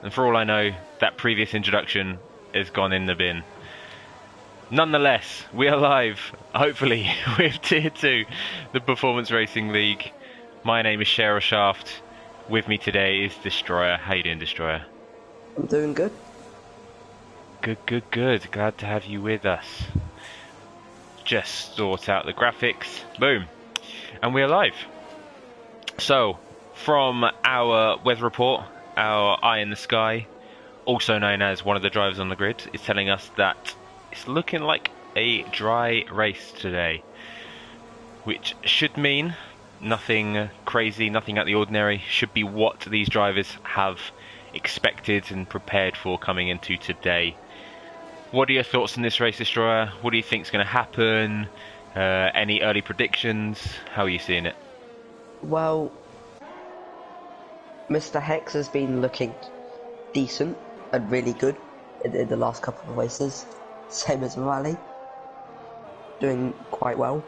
and for all I know, that previous introduction has gone in the bin. Nonetheless, we are live, hopefully, with Tier 2, the Performance Racing League. My name is Cheryl Shaft. With me today is Destroyer. How you doing, Destroyer? I'm doing good. Good. Glad to have you with us. Just sort out the graphics. Boom. And we are live. So, from our weather report, our eye in the sky, also known as one of the drivers on the grid, is telling us that it's looking like a dry race today, which should mean nothing crazy, nothing out of the ordinary. Should be what these drivers have expected and prepared for coming into today. What are your thoughts on this race, Destroyer? What do you think is going to happen? Any early predictions? How are you seeing it? Well, Mr. Hex has been looking decent and really good in the last couple of races. Same as Rally, doing quite well.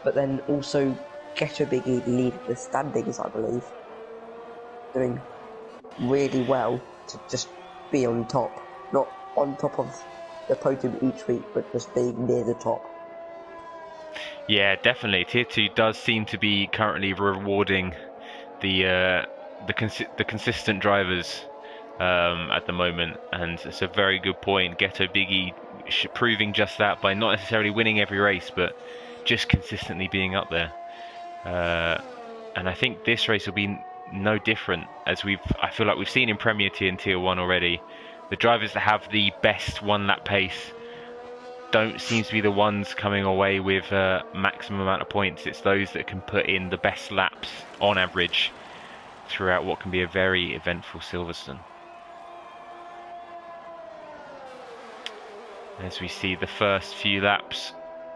But then also Ghetto Biggie leading the standings, I believe. Doing really well to just be on top. Not on top of the podium each week, but just being near the top. Yeah, definitely. Tier 2 does seem to be currently rewarding the consistent drivers at the moment, and it's a very good point. Ghetto Biggie proving just that by not necessarily winning every race, but just consistently being up there. And I think this race will be no different, as I feel like we've seen in Premier Tier and Tier 1 already. The drivers that have the best one-lap pace don't seem to be the ones coming away with maximum amount of points. It's those that can put in the best laps on average throughout what can be a very eventful Silverstone. As we see the first few laps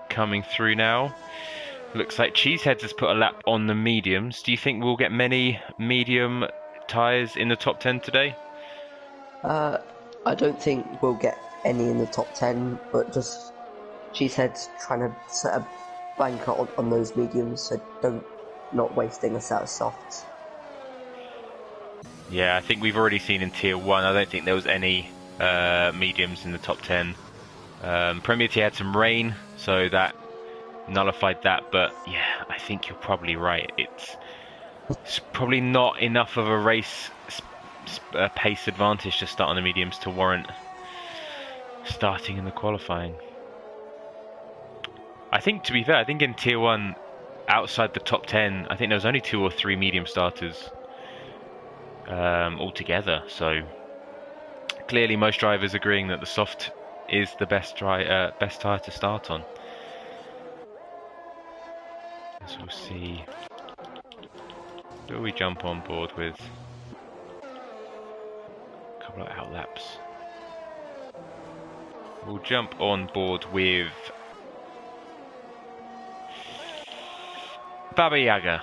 coming through now. Looks like Cheeseheads has put a lap on the mediums. Do you think we'll get many medium tyres in the top 10 today? I don't think we'll get any in the top 10, but just Cheesehead's trying to set a banker on those mediums, so not wasting a set of softs. Yeah, I think we've already seen in Tier 1, I don't think there was any mediums in the top 10. Premier Tier had some rain, so that nullified that, but yeah, I think you're probably right. It's probably not enough of a race pace advantage to start on the mediums to warrant starting in the qualifying. I think, to be fair, I think in Tier 1, outside the top 10, I think there was only 2 or 3 medium starters altogether, so clearly most drivers agreeing that the soft is the best tyre to start on. As we'll see, who we jump on board with? A couple of outlaps. We'll jump on board with Baba Yaga.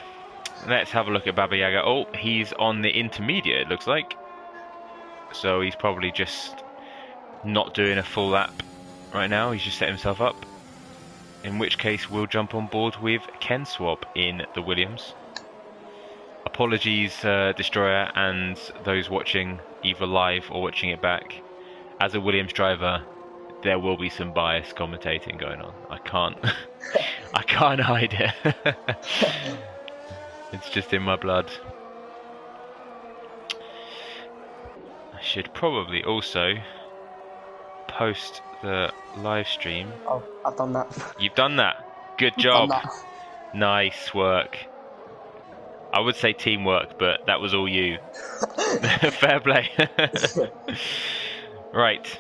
Let's have a look at Baba Yaga. Oh, he's on the intermediate, it looks like. So he's probably just not doing a full lap right now. He's just set himself up. In which case, we'll jump on board with Ken Swab in the Williams. Apologies, Destroyer, and those watching either live or watching it back. As a Williams driver, there will be some biased commentating going on. I can't, I can't hide it. It's just in my blood. I should probably also post the live stream. Oh, I've done that. You've done that. Good job. Nice work. I would say teamwork, but that was all you. Fair play. Right.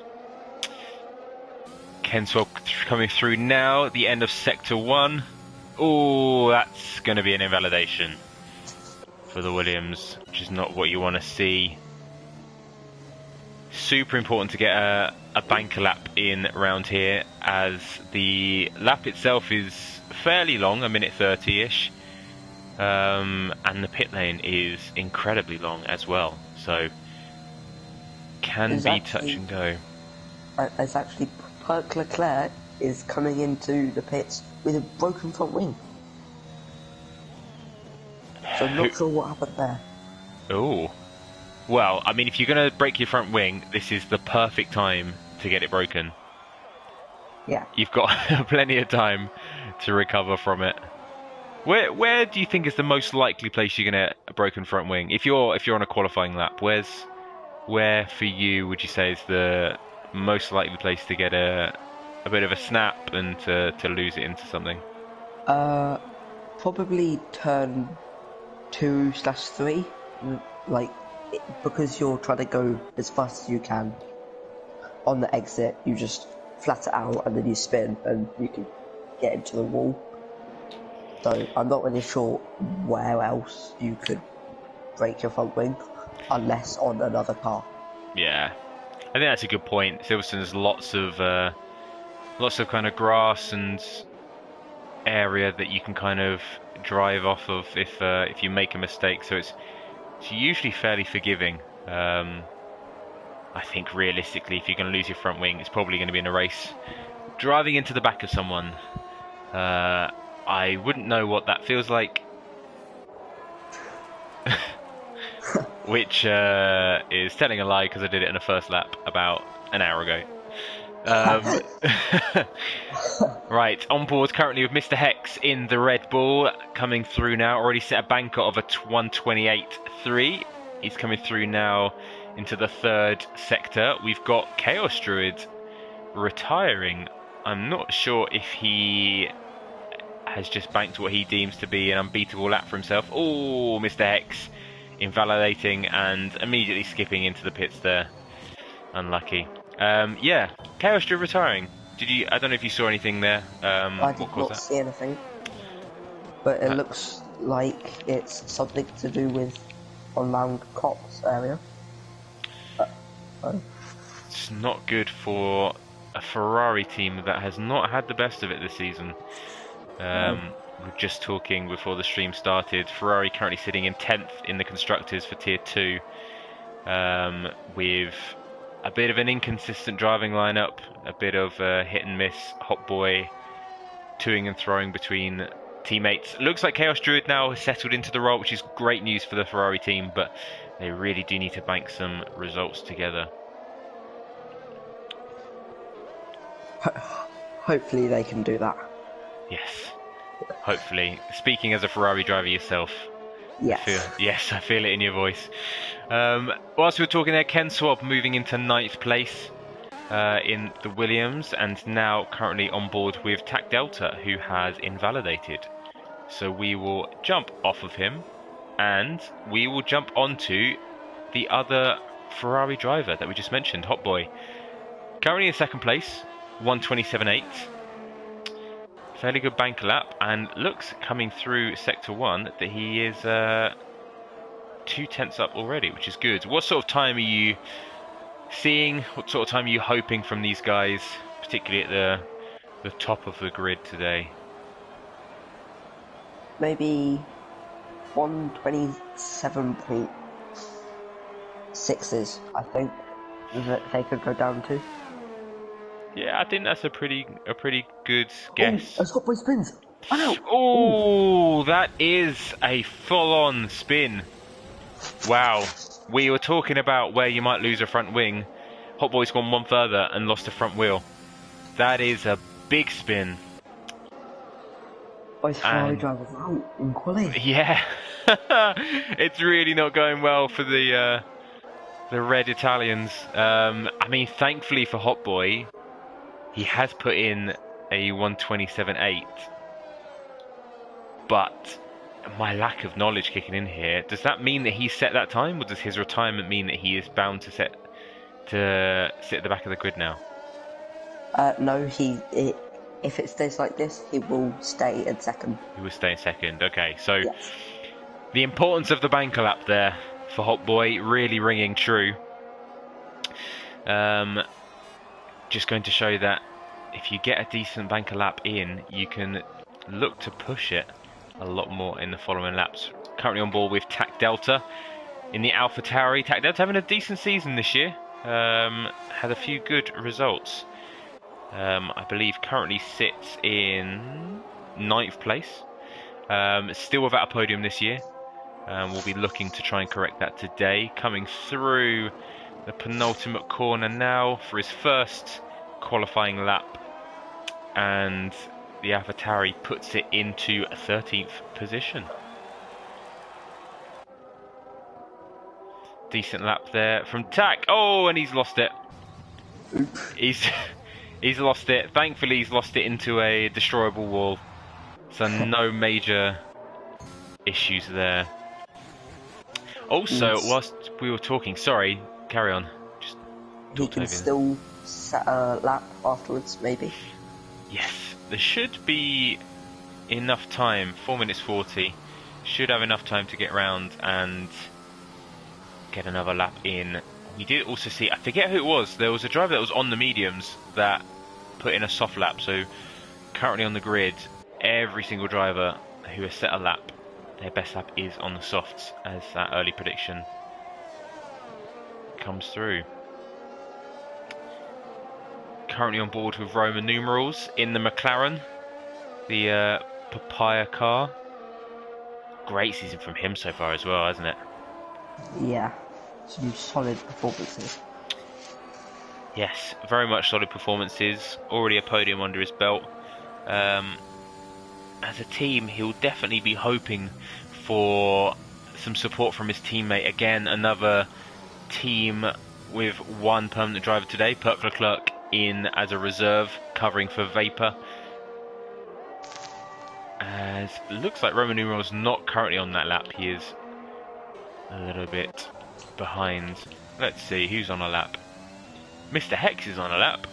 Kenswell coming through now. The end of Sector 1. Oh, that's going to be an invalidation for the Williams, which is not what you want to see. Super important to get a banker lap in round here, as the lap itself is fairly long, 1:30-ish, and the pit lane is incredibly long as well, so can be touch and go. It's actually Leclerc is coming into the pits with a broken front wing. So I'm not sure what happened there. Oh, Well, I mean, if you're going to break your front wing, this is the perfect time to get it broken. Yeah. You've got plenty of time to recover from it. Where do you think is the most likely place you're going to get a broken front wing? If you're on a qualifying lap, where for you would you say is the most likely place to get a bit of a snap and to lose it into something? Probably turn 2/3. Like, because you're trying to go as fast as you can. On the exit, you just flat it out and then you spin and you can get into the wall. So I'm not really sure where else you could break your front wing, unless on another car. Yeah, I think that's a good point. Silverstone's lots of kind of grass and area that you can kind of drive off of if you make a mistake. So it's usually fairly forgiving. I think realistically, if you're going to lose your front wing, it's probably going to be in a race. Driving into the back of someone, I wouldn't know what that feels like. Which is telling a lie because I did it in the first lap about an hour ago. Right, on board currently with Mr. Hex in the Red Bull, coming through now. Already set a banker of a 1:28.3. He's coming through now into the third sector. We've got Chaos Druid retiring. I'm not sure if he has just banked what he deems to be an unbeatable lap for himself. Oh, Mr. Hex invalidating and immediately skipping into the pits there. Unlucky. Yeah, Chaos Druid retiring. Did you? I don't know if you saw anything there. I did What caused not that? see anything, but it looks like it's something to do with around Cops area. It's not good for a Ferrari team that has not had the best of it this season. We're just talking before the stream started. Ferrari currently sitting in 10th in the constructors for tier 2, with a bit of an inconsistent driving lineup, a bit of hit and miss, hot boy, toing and throwing between teammates. Looks like Chaos Druid now has settled into the role, which is great news for the Ferrari team, but they really do need to bank some results together. Hopefully they can do that. Yes, hopefully. Speaking as a Ferrari driver yourself, Yes. I feel it in your voice. Whilst we were talking there, Ken Swab moving into 9th place in the Williams, and now currently on board with Tac Delta, who has invalidated. So we will jump off of him, and we will jump onto the other Ferrari driver that we just mentioned, Hot Boy. Currently in 2nd place, 1:27.8. Fairly good banker lap, and looks coming through Sector 1 that he is 2/10 up already, which is good. What sort of time are you seeing? What sort of time are you hoping from these guys, particularly at the top of the grid today? Maybe 1:27.6s, I think, that they could go down to. Yeah, I think that's a pretty good guess. Oh, as Hot Boy spins. Oh, that is a full-on spin. Wow. We were talking about where you might lose a front wing. Hot Boy's gone one further and lost a front wheel. That is a big spin. Both Ferrari drivers out in quality. Yeah. It's really not going well for the red Italians. I mean, thankfully for Hot Boy, he has put in a 1:27.8. But my lack of knowledge kicking in here, does that mean that he set that time, or does his retirement mean that he is bound to sit at the back of the grid now? No, if it stays like this, he will stay in 2nd. He will stay in 2nd. Okay, so yes. The importance of the banker lap there for Hot Boy really ringing true. Just going to show that if you get a decent banker lap in, you can look to push it a lot more in the following laps. Currently on board with Tac Delta in the AlphaTauri. Tac Delta having a decent season this year. Had a few good results. I believe currently sits in 9th place. Still without a podium this year. We'll be looking to try and correct that today. Coming through the penultimate corner now for his first qualifying lap, and the AlphaTauri puts it into 13th position. Decent lap there from Tack. Oh, and he's lost it. He's lost it. Thankfully, he's lost it into a destroyable wall. So no major issues there. Also, whilst we were talking, sorry, carry on. Just he can still set a lap afterwards, maybe. Yes, there should be enough time. 4 minutes 40. Should have enough time to get round and get another lap in. We did also see, I forget who it was, there was a driver that was on the mediums that put in a soft lap. So currently on the grid, every single driver who has set a lap, their best lap is on the softs, as that early prediction comes through. Currently on board with Roman numerals in the McLaren, the papaya car. Great season from him so far as well, hasn't it? Yeah, some solid performances. Yes, very much solid performances. Already a podium under his belt. As a team, he'll definitely be hoping for some support from his teammate. Again, another team with one permanent driver today. Perk Leclerc in as a reserve, covering for Vapor. As it looks like Roman numerals not currently on that lap. He is a little bit behind. Let's see who's on a lap. Mr. Hex is on a lap,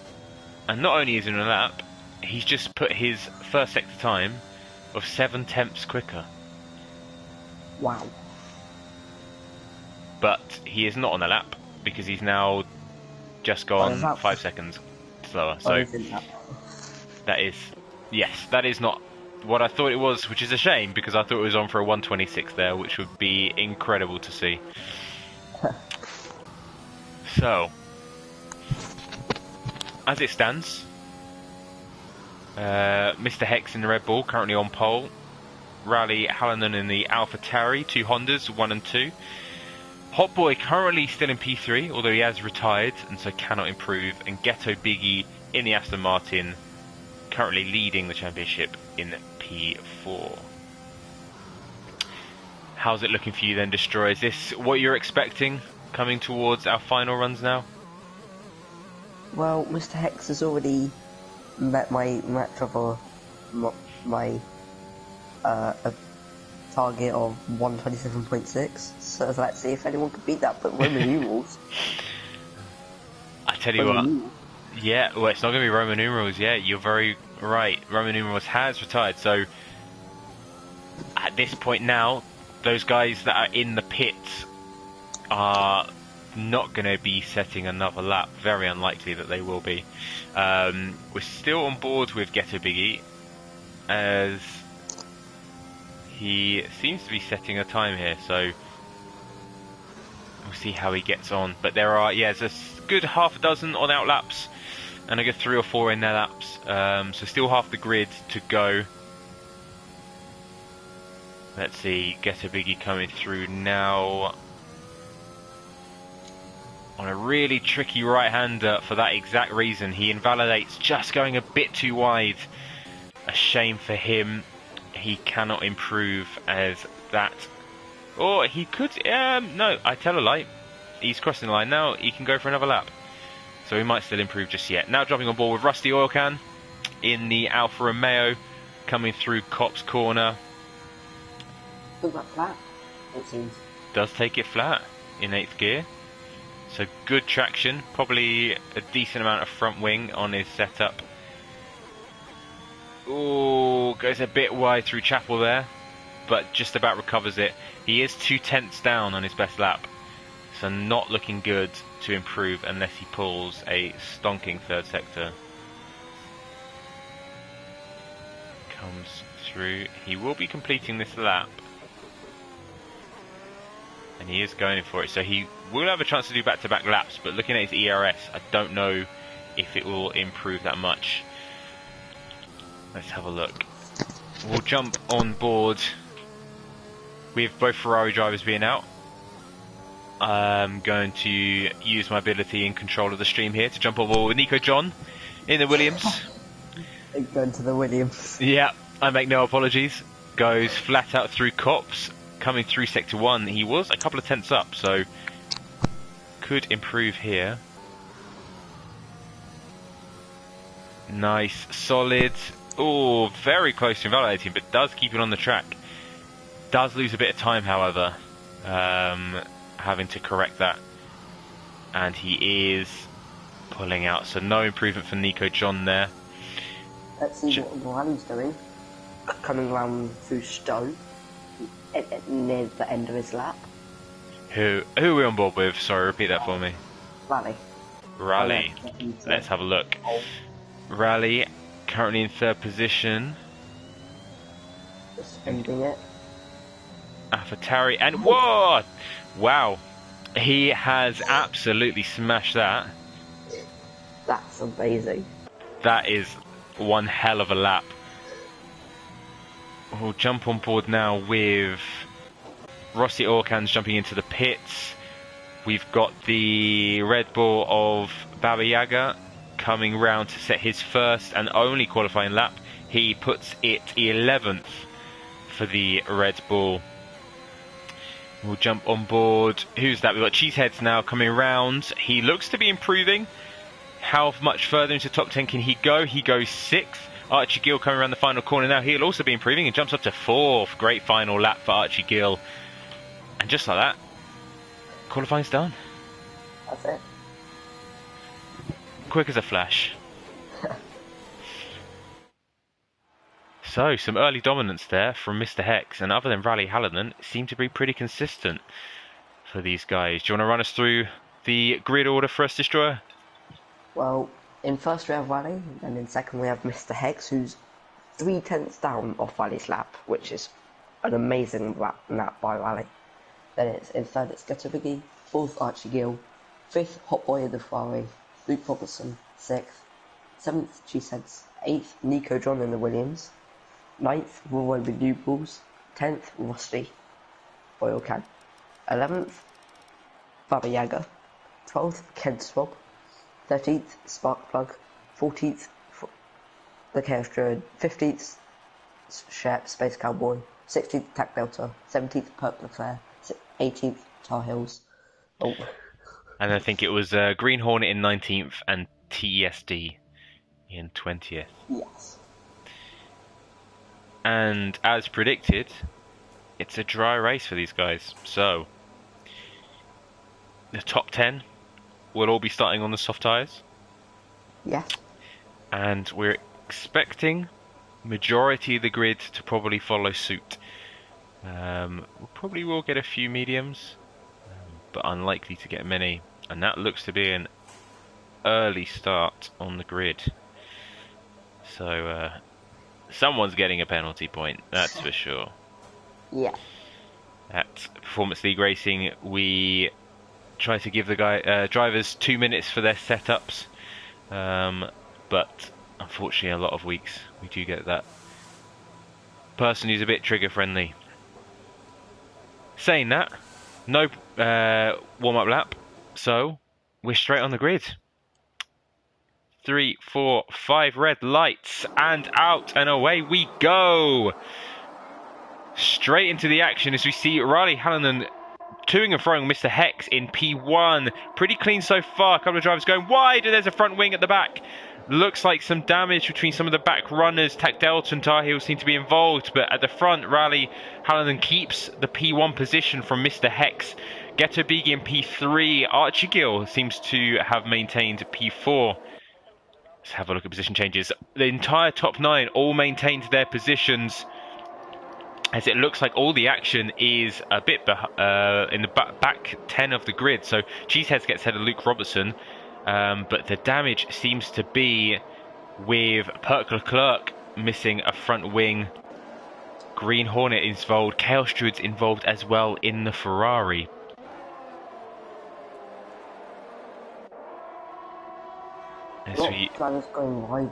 and not only is he on a lap, he's just put his first sector time of 7/10 quicker. Wow. But he is not on a lap because he's now just gone 5 seconds slower. So that is, yes, that is not what I thought it was, which is a shame because I thought it was on for a 1:26 there, which would be incredible to see. So, as it stands, Mr. Hex in the Red Bull currently on pole. Rally Hallinan in the AlphaTauri, 2 Hondas, 1 and 2. Hotboy currently still in P3, although he has retired and so cannot improve. And Ghetto Biggie in the Aston Martin, currently leading the championship in P4. How's it looking for you then, Destroy? Is this what you're expecting coming towards our final runs now? Well, Mr. Hex has already met my a target of 127.6. So let's see if anyone can beat that. But Roman numerals. I tell you what. Yeah, well, it's not going to be Roman numerals. Yeah, you're very right. Roman numerals has retired. So at this point now, those guys that are in the pits are not going to be setting another lap. Very unlikely that they will be. We're still on board with Ghetto Biggie, as he seems to be setting a time here. So we'll see how he gets on. But there are, yeah, there's a good half a dozen on out laps, and a good 3 or 4 in their laps. So still half the grid to go. Let's see, Ghetto Biggie coming through now on a really tricky right-hander for that exact reason. He invalidates, just going a bit too wide. A shame for him. He cannot improve as that. Or he could, no, I tell a lie. He's crossing the line now, he can go for another lap. So he might still improve just yet. Now jumping on board with Rusty Oil Can in the Alfa Romeo, coming through Copse Corner. Took that flat, it seems. Does take it flat in 8th gear. So good traction, probably a decent amount of front wing on his setup. Ooh, goes a bit wide through Chapel there, but just about recovers it. He is 2/10 down on his best lap, so not looking good to improve unless he pulls a stonking 3rd sector. Comes through. He will be completing this lap, and he is going for it, so he will have a chance to do back-to-back laps, but looking at his ERS, I don't know if it will improve that much. Let's have a look. We'll jump on board with both Ferrari drivers being out, I'm going to use my ability in control of the stream here to jump on board with Nico John in the Williams. Going to the Williams. Yeah, I make no apologies. Goes flat out through Cops, coming through Sector 1. He was a couple of tenths up, so could improve here. Nice, solid. Oh, very close to invalidating, but does keep it on the track. Does lose a bit of time, however, having to correct that. And he is pulling out, so no improvement for Nico John there. Let's see what Rally's doing. Coming round through Stowe, near the end of his lap. Who are we on board with? Sorry, repeat that for me. Rally. Let's have a look. Rally, currently in third position. Just ending it. AlphaTauri, and what? Wow, he has absolutely smashed that. That's amazing. That is one hell of a lap. We'll jump on board now with Rossi Orkans jumping into the pits. We've got the Red Bull of Baba Yaga coming round to set his first and only qualifying lap. He puts it 11th for the Red Bull. We'll jump on board. Who's that? We've got Cheeseheads now coming round. He looks to be improving. How much further into top 10 can he go? He goes 6th. Archie Gill coming around the final corner now. He'll also be improving and jumps up to 4th. Great final lap for Archie Gill. And just like that, qualifying's done. That's it. Quick as a flash. So, some early dominance there from Mr. Hex, and other than Rally Hallinan, it seemed to be pretty consistent for these guys. Do you want to run us through the grid order for us, Destroyer? Well, in first we have Rally, and in second we have Mr. Hex, who's 3 tenths down off Rally's lap, which is an amazing lap by Rally. Then in third it's Gutter Biggie, fourth Archie Gill, fifth Hot Boy of the Ferrari, Luke Robertson, sixth, seventh Cheeseheads, eighth Nico John in the Williams, ninth Roy with New Balls, 10th Rusty Oil Can, 11th Baba Yaga, 12th Ken Swab, 13th Sparkplug, 14th the Chaos Druid, 15th Shep Space Cowboy, 16th Tac Delta, 17th Perk Leclerc, 18th Tar Heels. Oh. And I think it was Green Hornet in 19th and TESD in 20th. Yes. And as predicted, it's a dry race for these guys. So, the top 10 will all be starting on the soft tyres. Yes. And we're expecting majority of the grid to probably follow suit. We probably will get a few mediums, but unlikely to get many. And that looks to be an early start on the grid. So, someone's getting a penalty point, that's for sure. Yeah. At Performance League Racing, we try to give the drivers 2 minutes for their setups, but unfortunately a lot of weeks we do get that person who's a bit trigger friendly. Saying that, no warm-up lap, so we're straight on the grid. 3, 4, 5 red lights, and out and away we go. Straight into the action as we see Riley Hallinan toing and throwing Mr. Hex in P1. Pretty clean so far. A couple of drivers going wide, and there's a front wing at the back. Looks like some damage between some of the back runners. Tac Delta and Tar Heel seem to be involved, but at the front, Riley Hallinan keeps the P1 position from Mr. Hex. Ghetto Big in P3. Archie Gill seems to have maintained P4. Let's have a look at position changes. The entire top 9 all maintained their positions, as it looks like all the action is a bit in the back 10 of the grid. So Cheeseheads gets ahead of Luke Robertson, but the damage seems to be with Perk Leclerc missing a front wing. Green Hornet is involved. Chaos Druid's involved as well in the Ferrari. Drivers going wide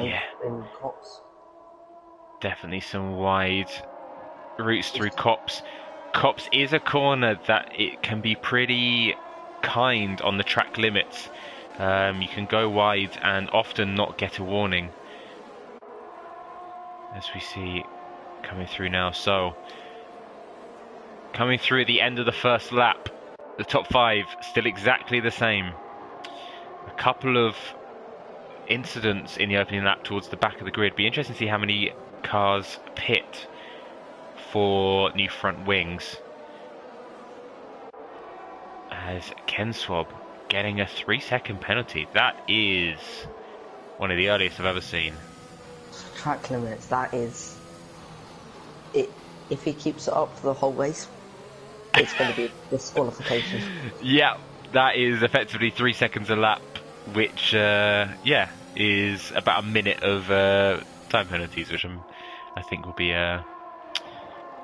Yeah. in Cops. Definitely some wide routes through Cops. Copse is a corner that it can be pretty kind on the track limits. You can go wide and often not get a warning, as we see coming through now. So coming through at the end of the first lap, the top 5 still exactly the same. A couple of incidents in the opening lap towards the back of the grid. Be interesting to see how many cars pit for new front wings, as Ken Swab getting a 3-second penalty. That is one of the earliest I've ever seen. Track limits, that is it. If he keeps it up for the whole race, it's going to be disqualification. Yeah, that is effectively 3 seconds a lap, which yeah, is about a minute of time penalties, which I think will be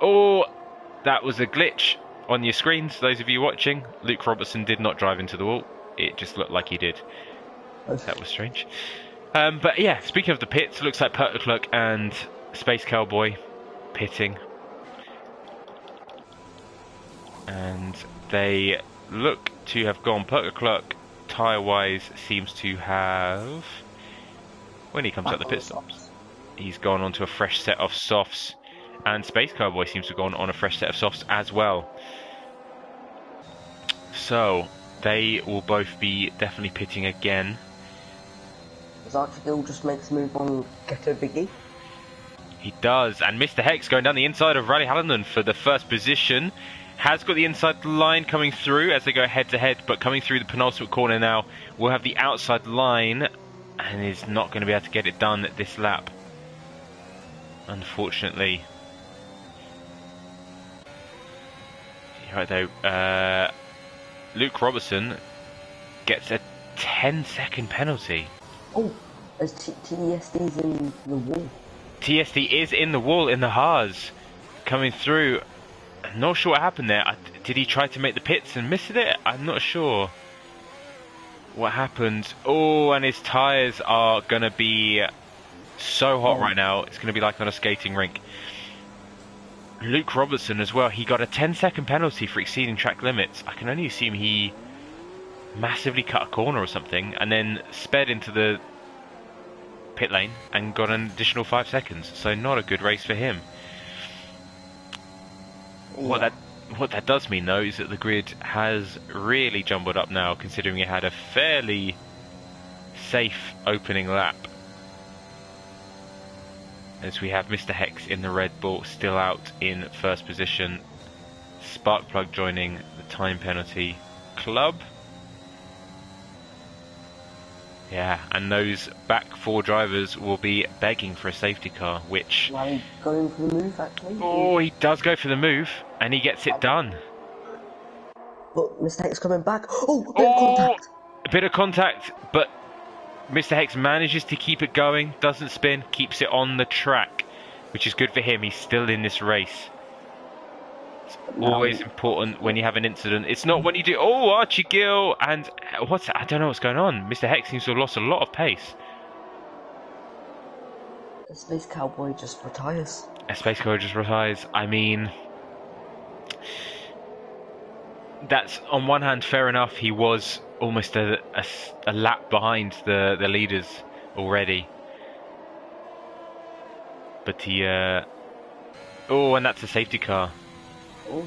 oh, that was a glitch on your screens, those of you watching. Luke Robertson did not drive into the wall. It just looked like he did. That was strange. But yeah, speaking of the pits, looks like Pertleclerc and Space Cowboy pitting. And they look to have gone. Pertleclerc, tyre-wise, seems to have... When he comes out the pit stops, he's gone onto a fresh set of softs. And Space Cowboy seems to have gone on a fresh set of softs as well. So, they will both be definitely pitting again. Does Archie just makes a move on Ghetto Biggie? He does, and Mr. Hex going down the inside of Rally Hallinan for the first position. Has got the inside line coming through as they go head to head, but coming through the penultimate corner now, will have the outside line and is not going to be able to get it done at this lap, unfortunately. Right though, Luke Robertson gets a 10-second penalty. Oh, there's TSD's in the wall. TSD is in the wall in the Haas, coming through. I'm not sure what happened there. Did he try to make the pits and miss it? I'm not sure what happened. Oh, and his tyres are going to be so hot right now. It's going to be like on a skating rink. Luke Robertson as well. He got a 10-second penalty for exceeding track limits. I can only assume he massively cut a corner or something and then sped into the pit lane and got an additional 5 seconds. So not a good race for him. Yeah. What that does mean though is that the grid has really jumbled up now, considering it had a fairly safe opening lap. As we have Mr. Hex in the Red Bull still out in first position. Sparkplug joining the time penalty club. Yeah, and those back 4 drivers will be begging for a safety car, which... Rally going for the move, actually? Oh, he does go for the move, and he gets it done. But Mr. Hex coming back. Oh, a bit of contact. A bit of contact, but Mr. Hex manages to keep it going, doesn't spin, keeps it on the track, which is good for him. He's still in this race. It's always important when you have an incident. It's not when you do, oh, Archie Gill, and I don't know what's going on. Mr. Hex seems to have lost a lot of pace. A Space Cowboy just retires. A Space Cowboy just retires. I mean, that's on one hand fair enough. He was almost a lap behind the leaders already. But he, oh, and that's a safety car. Oh.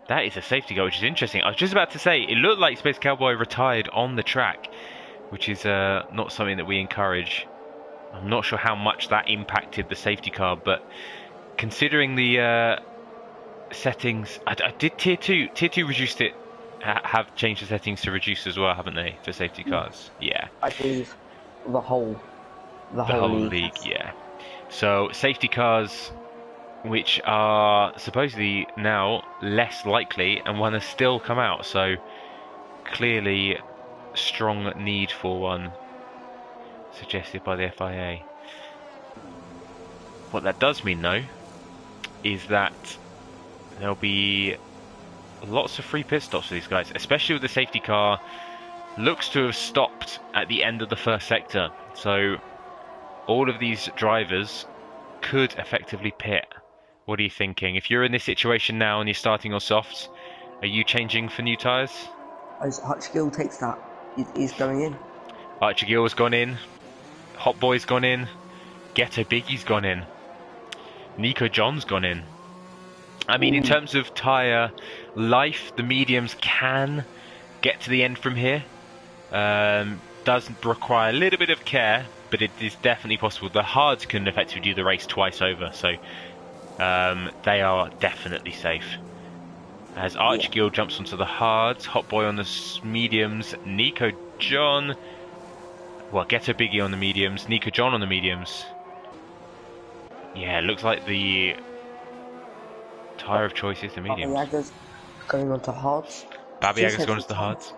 That is a safety car, which is interesting. I was just about to say, it looked like Space Cowboy retired on the track, which is not something that we encourage. I'm not sure how much that impacted the safety car, but considering the settings, I did Tier 2. Tier 2 reduced it, have changed the settings to reduce as well, haven't they, for safety cars? Yeah. I believe the whole league, yeah. So, safety cars, which are supposedly now less likely, and one has still come out, so clearly strong need for one suggested by the FIA. What that does mean though is that there'll be lots of free pit stops for these guys, especially with the safety car looks to have stopped at the end of the first sector, so all of these drivers could effectively pit What are you thinking? If you're in this situation now and you're starting on softs, are you changing for new tyres? As Hutchgill takes that, he's going in. Archer Gill's gone in. Hot Boy's gone in. Ghetto Biggie's gone in. Nico John's gone in. I mean, in Ooh, terms of tyre life, the mediums can get to the end from here. Does require a little bit of care, but it is definitely possible. The hards can effectively do the race twice over, so they are definitely safe. As yeah. Archgill jumps onto the hards, Hot Boy on the mediums, Nico John, well, Ghetto Biggie on the mediums, Nico John on the mediums. Yeah, it looks like the tyre of choice is the mediums. Yaga's going on to hards. Baba Cheese Yaga's heads gone on to the time. hards.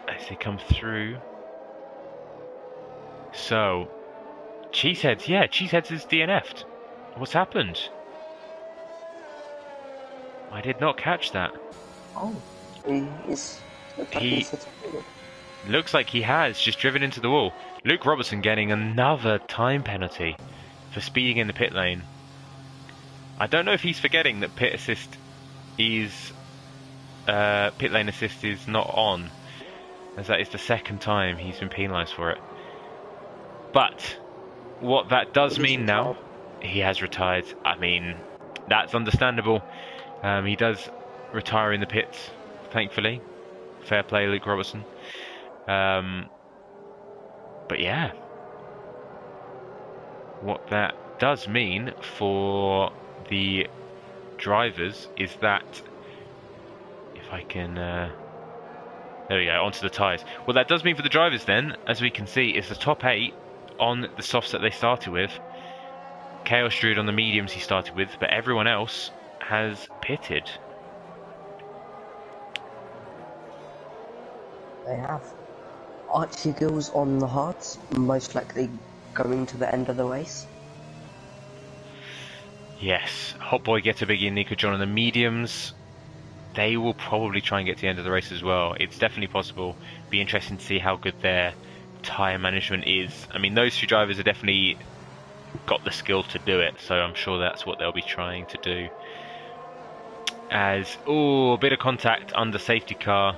As they come through. So, Cheeseheads, yeah, Cheeseheads is DNF'd. What's happened? I did not catch that. Oh, he's looks like He he's hit a wall. looks like he has just driven into the wall. Luke Robertson getting another time penalty for speeding in the pit lane. I don't know if he's forgetting that pit lane assist is not on, as that is the second time he's been penalised for it. But what that does He's mean now, retired. he has retired. I mean, that's understandable. He does retire in the pits, thankfully. Fair play, Luke Robertson. But yeah, what that does mean for the drivers is that if I can, there we go, onto the tyres. What that does mean for the drivers then, as we can see, is the top 8 on the softs that they started with. Chaos Druid on the mediums he started with, but everyone else has pitted. They have. Archie Gill's on the hards, most likely going to the end of the race. Yes, Hot Boy, Get a Biggie and Nico John on the mediums. They will probably try and get to the end of the race as well. It's definitely possible. Be interesting to see how good their tyre management is. I mean, those two drivers have definitely got the skill to do it, so I'm sure that's what they'll be trying to do. As, oh, a bit of contact under safety car.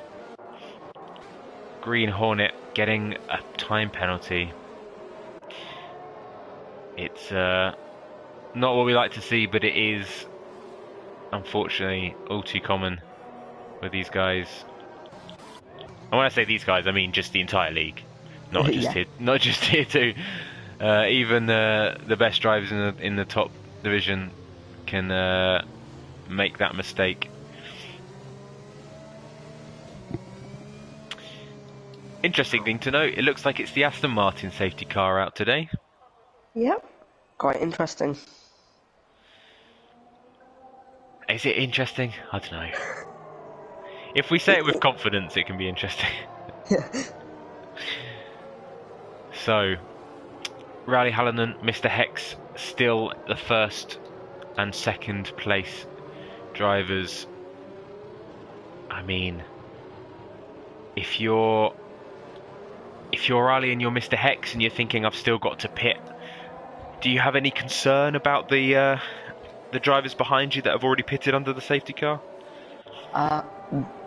Green Hornet getting a time penalty. It's not what we like to see, but it is unfortunately all too common with these guys. And when I say these guys, I mean just the entire league, not just Yeah. here, not just Tier 2. Even the best drivers in the top division can make that mistake. Interesting thing to note, it looks like it's the Aston Martin safety car out today. Yep. Quite interesting. Is it interesting? I don't know. If we say it with confidence, it can be interesting. Yeah. So, Rally Hallinan, Mr. Hex, still the first and second place drivers. I mean, if you're Rally and you're Mr. Hex and you're thinking I've still got to pit, do you have any concern about the drivers behind you that have already pitted under the safety car?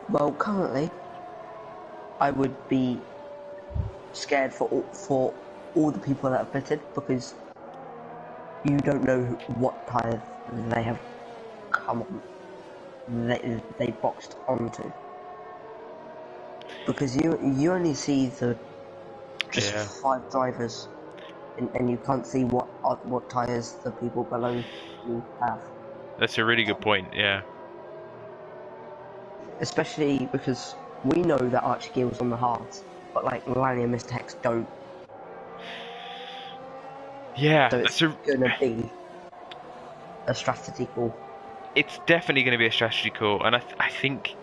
Well, currently, I would be scared for all the people that have pitted, because you don't know what tyre they have come on. They boxed onto. Because you only see the just Yeah. 5 drivers, and you can't see what tyres the people below you have. That's a really good point, yeah. Especially because we know that Archie Gill's on the hards, but like Lanny and Mr. Hex don't. Yeah, So it's gonna be a strategy call. it's definitely going to be a strategy call, and I think,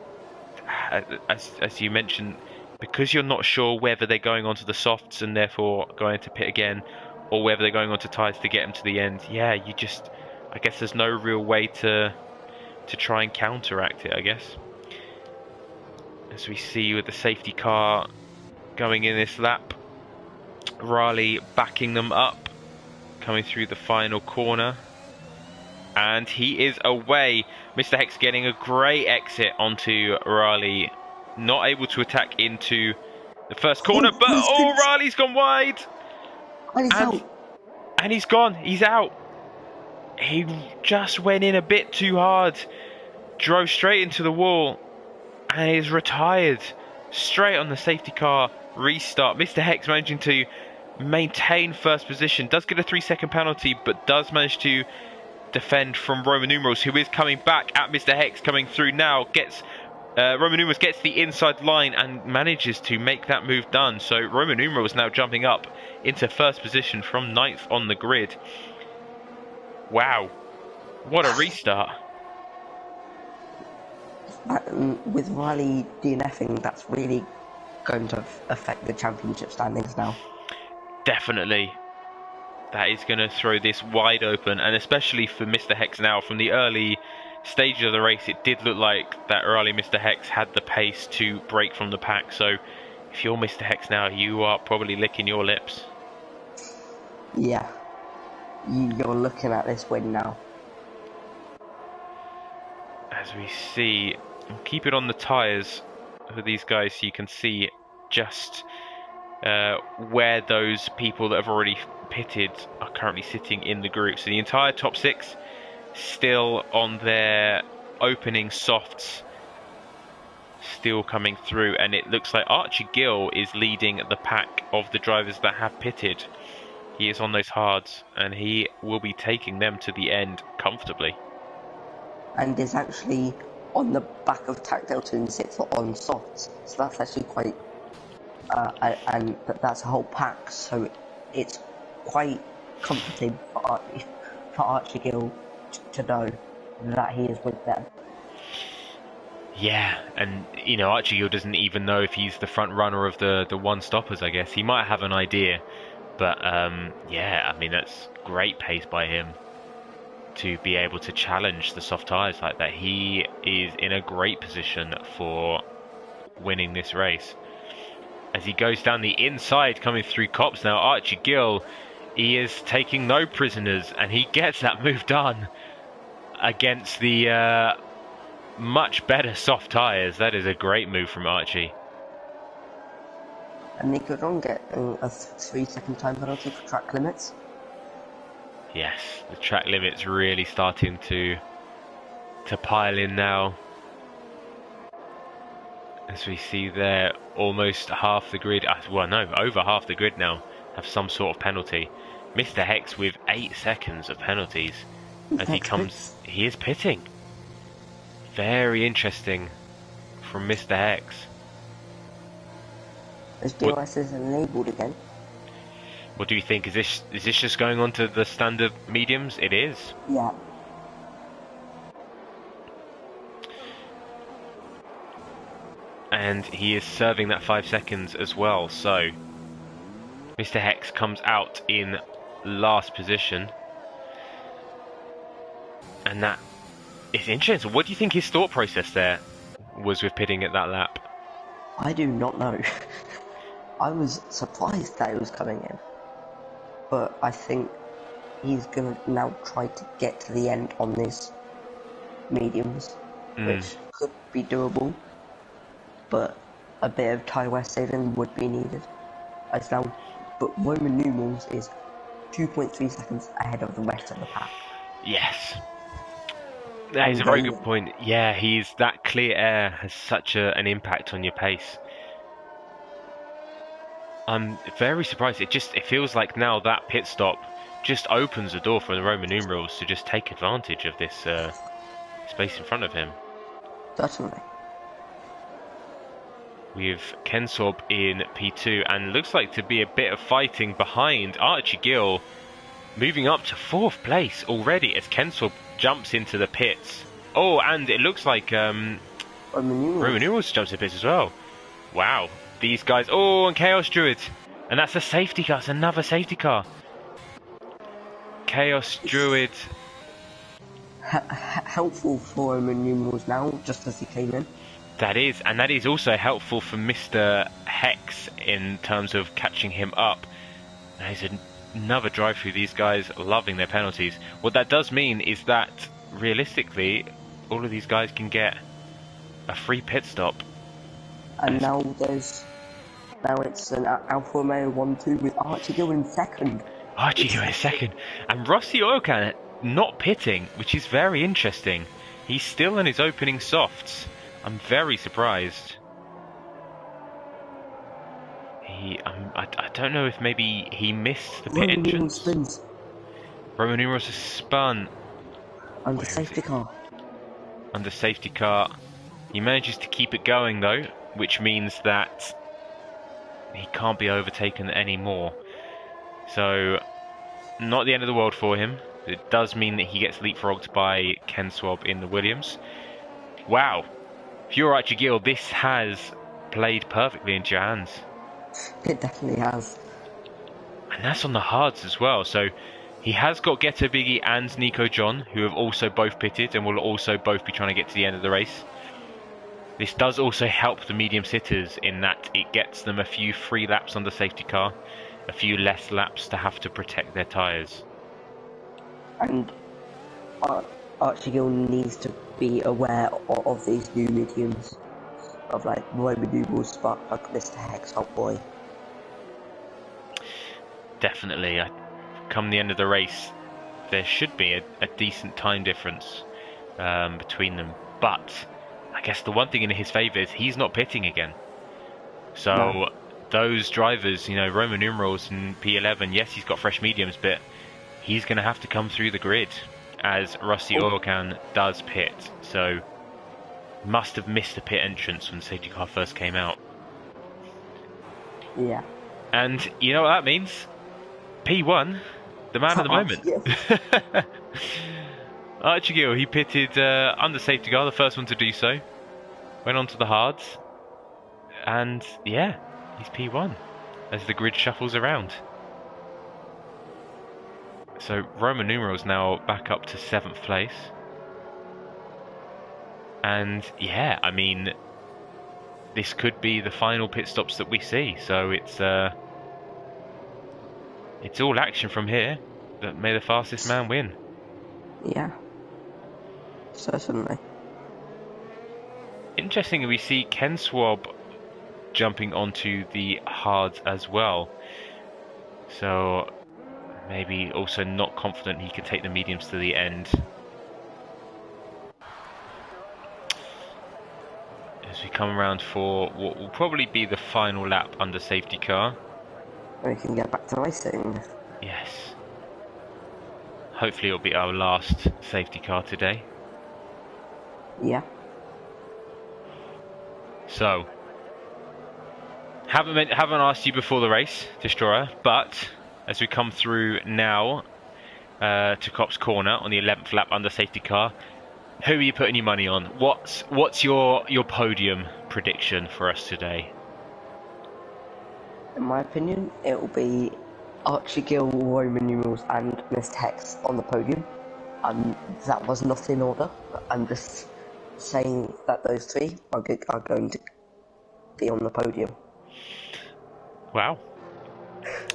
as you mentioned, because you're not sure whether they're going onto the softs and therefore going to pit again, or whether they're going onto tyres to get them to the end. Yeah, I guess there's no real way to try and counteract it, I guess. As we see with the safety car going in this lap, Riley backing them up, coming through the final corner. And he is away. Mr. Hex getting a great exit onto Raleigh. Not able to attack into the first corner, but oh, Raleigh's gone wide. And he's out. And he's gone. He's out. He just went in a bit too hard. Drove straight into the wall. And is retired. Straight on the safety car. Restart. Mr. Hex managing to maintain first position. Does get a 3-second penalty, but does manage to defend from Roman numerals, who is coming back at Mr. Hex, coming through now. Gets Roman numerals gets the inside line and manages to make that move done. So Roman numerals now jumping up into first position from 9th on the grid. Wow, what a restart! With Riley DNFing, that's really going to affect the championship standings now. Definitely. That is going to throw this wide open, and especially for Mr. Hex now, from the early stage of the race, it did look like that early Mr. Hex had the pace to break from the pack. So if you're Mr. Hex now, you are probably licking your lips. Yeah. You're looking at this win now. As we see, keep it on the tyres for these guys so you can see just where those people that have already pitted are currently sitting in the group. So the entire top 6 still on their opening softs, still coming through, and it looks like Archie Gill is leading the pack of the drivers that have pitted. He is on those hards, and he will be taking them to the end comfortably. And is actually on the back of Tactile 2 and 6 on softs, so that's actually quite but that's a whole pack, so it's quite comforting for Archie Gill to know that he is with them. Yeah, and you know, Archie Gill doesn't even know if he's the front runner of the one stoppers. I guess he might have an idea, but yeah, I mean, that's great pace by him to be able to challenge the soft tyres like that. He is in a great position for winning this race. As he goes down the inside, coming through Cops now, Archie Gill, he is taking no prisoners, and he gets that move done against the much better soft tyres. That is a great move from Archie. And Nico John get a 3-second time penalty for track limits. Yes, the track limit's really starting to pile in now. As we see there, almost half the grid, well no, over half the grid now have some sort of penalty. Mr. Hex with 8 seconds of penalties as he is pitting. Very interesting from Mr. Hex. His DRS is enabled again. What do you think? Is this just going on to the standard mediums? It is. Yeah. And he is serving that 5 seconds as well. So Mr. Hex comes out in last position. And that is interesting. What do you think his thought process there was with pitting at that lap? I do not know. I was surprised that it was coming in. But I think he's going to now try to get to the end on these mediums, which could be doable. But a bit of tyre saving would be needed. But Roman numerals is 2.3 seconds ahead of the rest of the pack. Yes. That is a very good point. Yeah, that clear air has such an impact on your pace. I'm very surprised. It feels like now that pit stop just opens the door for the Roman numerals to just take advantage of this space in front of him. Certainly. With Kensorb in P2, and looks like to be a bit of fighting behind Archie Gill, moving up to 4th place already as Kensorb jumps into the pits. Oh, and it looks like Roman numerals jumps in the pits as well. Wow, these guys. Oh, and Chaos Druid, and that's a safety car. It's another safety car. Chaos Druid. Helpful for Roman numerals now, just as he came in. That is also helpful for Mr. Hex in terms of catching him up. There's a another drive-through. These guys loving their penalties. What that does mean is that realistically, all of these guys can get a free pit stop. And now it's an Alfa Romeo 1-2 with Archie Gill in second. Archie Gill in second, and Rossi Okan not pitting, which is very interesting. He's still in his opening softs. I'm very surprised. I don't know if maybe he missed the pit entrance. Spins. Roman numerals has spun. Under safety car. Under safety car. He manages to keep it going though, which means that he can't be overtaken anymore. So, not the end of the world for him. It does mean that he gets leapfrogged by Ken Swab in the Williams. Wow. If you're Archie Gill, this has played perfectly into your hands. It definitely has. And that's on the hards as well. So he has got Ghetto Biggie and Nico John, who have also both pitted and will also both be trying to get to the end of the race. This does also help the medium sitters in that it gets them a few free laps on the safety car, a few less laps to have to protect their tyres. And Archie Gill needs to be aware of these new mediums, of like Roman numerals, but like Mr. Hex, oh boy. Definitely. Come the end of the race, there should be a decent time difference between them. But I guess the one thing in his favour is he's not pitting again. So no. Those drivers, you know, Roman numerals and P11, yes, he's got fresh mediums, but he's going to have to come through the grid as Rossi Okan does pit. So must have missed the pit entrance when the safety car first came out. Yeah. And you know what that means? P1, the man of the moment. Archie Gill, he pitted under safety car, the first one to do so. Went on to the hards. And yeah, he's P1 as the grid shuffles around. So Roman numerals now back up to 7th place. And yeah, I mean, this could be the final pit stops that we see. So it's all action from here. That may the fastest man win. Yeah, certainly. Interestingly, we see Ken Swab jumping onto the hards as well. So maybe also not confident he can take the mediums to the end. As we come around for what will probably be the final lap under safety car. We can get back to racing. Yes. Hopefully it'll be our last safety car today. Yeah. So, haven't asked you before the race, Destroyer, but as we come through now to Copse Corner on the 11th lap under safety car, who are you putting your money on? What's your podium prediction for us today? In my opinion, it will be Archie Gill, Roman numerals, and Mr. Hex on the podium. That was not in order. I'm just saying that those three are going to be on the podium. Wow.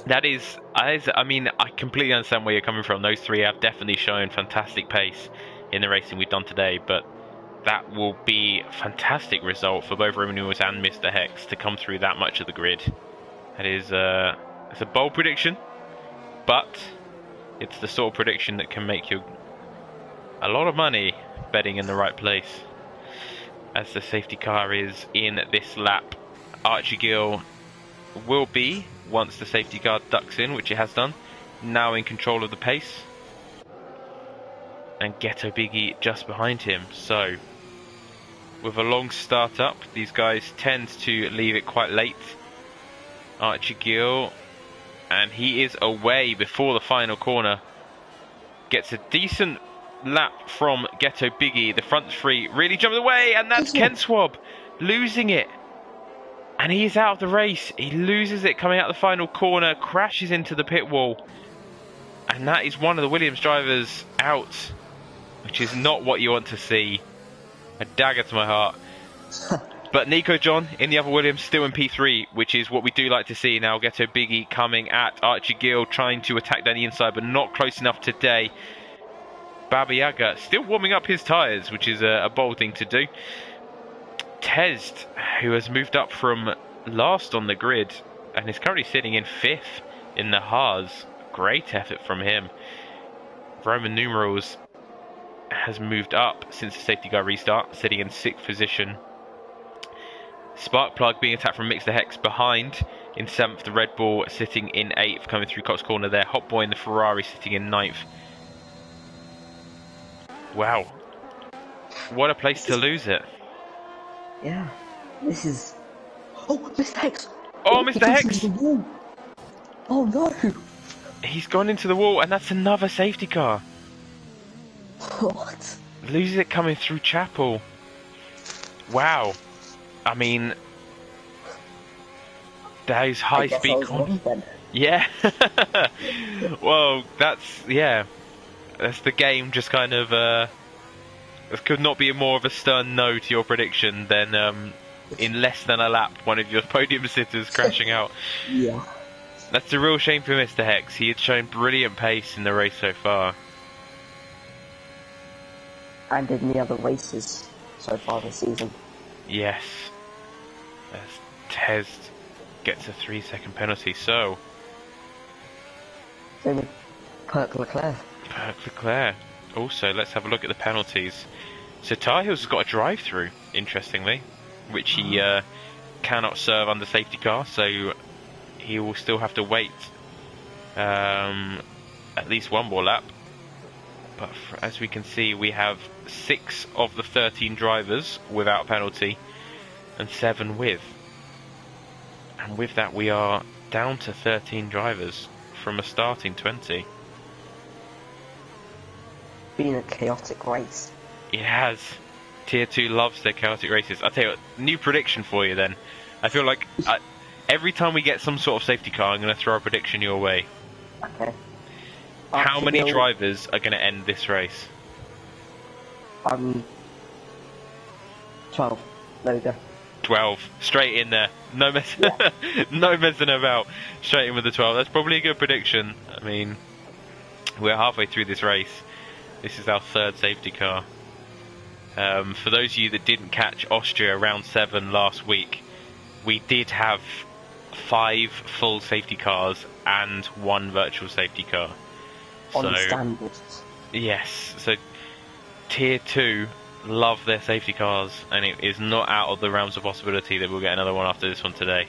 That is, I mean, I completely understand where you're coming from. Those three have definitely shown fantastic pace in the racing we've done today, but that will be a fantastic result for both Roman numerals and Mr. Hex to come through that much of the grid. It is it's a bold prediction, but it's the sort of prediction that can make you a lot of money betting in the right place. As the safety car is in this lap, Archie Gill will be, once the safety car ducks in, which it has done, now in control of the pace. And Ghetto Biggie just behind him. So, with a long start up, these guys tend to leave it quite late. Archie Gill, and he is away before the final corner. Gets a decent lap from Ghetto Biggie. The front three really jumped away, and that's Ken Swab losing it. And he is out of the race. He loses it coming out the final corner, crashes into the pit wall. And that is one of the Williams drivers out, which is not what you want to see. A dagger to my heart. But Nico John in the other Williams still in P3, which is what we do like to see now. Ghetto Biggie coming at Archie Gill, trying to attack down the inside, but not close enough today. Baba Yaga still warming up his tyres, which is a bold thing to do. Tezd, who has moved up from last on the grid and is currently sitting in 5th in the Haas. Great effort from him. Roman numerals has moved up since the safety car restart, sitting in 6th position. Sparkplug being attacked from Mixer Hex behind in 7th. The Red Bull sitting in 8th, coming through Cox Corner there. Hot Boy in the Ferrari sitting in 9th. Wow. What a place to lose it. Yeah. This is... Oh, Mr. Hex! Oh, Mr. Hex! Oh no! He's gone into the wall, and that's another safety car. What? Loses it coming through Chapel. Wow. I mean, those high speed corners. Yeah. Well, that's the game. Just kind of it could not be more of a stern no to your prediction than in less than a lap one of your podium sitters crashing out. Yeah. That's a real shame for Mr. Hex. He had shown brilliant pace in the race so far. And in the other races so far this season. Yes. As Tezd gets a 3-second penalty, so... Same with Perk Leclerc. Perk Leclerc. Also, let's have a look at the penalties. So Tahill's got a drive-through, interestingly, which he cannot serve under safety car, so he will still have to wait at least one more lap. But as we can see, we have 6 of the 13 drivers without penalty and 7 with. And with that, we are down to 13 drivers from a starting 20. Been a chaotic race. It has. Tier 2 loves their chaotic races. I'll tell you what, new prediction for you then. I feel like every time we get some sort of safety car, I'm going to throw a prediction your way. Okay. How many drivers are going to end this race? 12. There we go. 12. Straight in there. No no messing about. Straight in with the 12. That's probably a good prediction. I mean, we're halfway through this race. This is our 3rd safety car. For those of you that didn't catch Austria round 7 last week, we did have 5 full safety cars and 1 virtual safety car. On the standards. Yes, so Tier 2 love their safety cars, and it is not out of the realms of possibility that we'll get another one after this one today.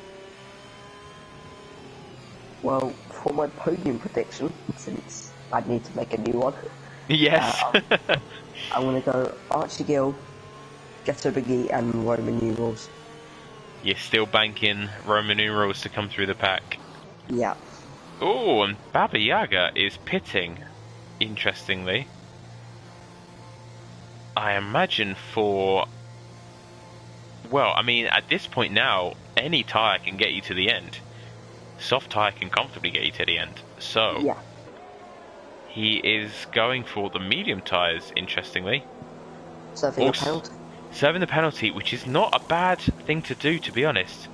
Well, for my podium prediction, since I need to make a new one. Yes. I'm going to go Archie Gill, Ghetto Biggie, and Roman numerals. You're still banking Roman numerals to come through the pack. Yeah. Oh, and Baba Yaga is pitting, interestingly. I imagine for... Well, I mean, at this point now, any tyre can get you to the end. Soft tyre can comfortably get you to the end. So, yeah. He is going for the medium tyres, interestingly. Serving the penalty. Serving the penalty, which is not a bad thing to do, to be honest,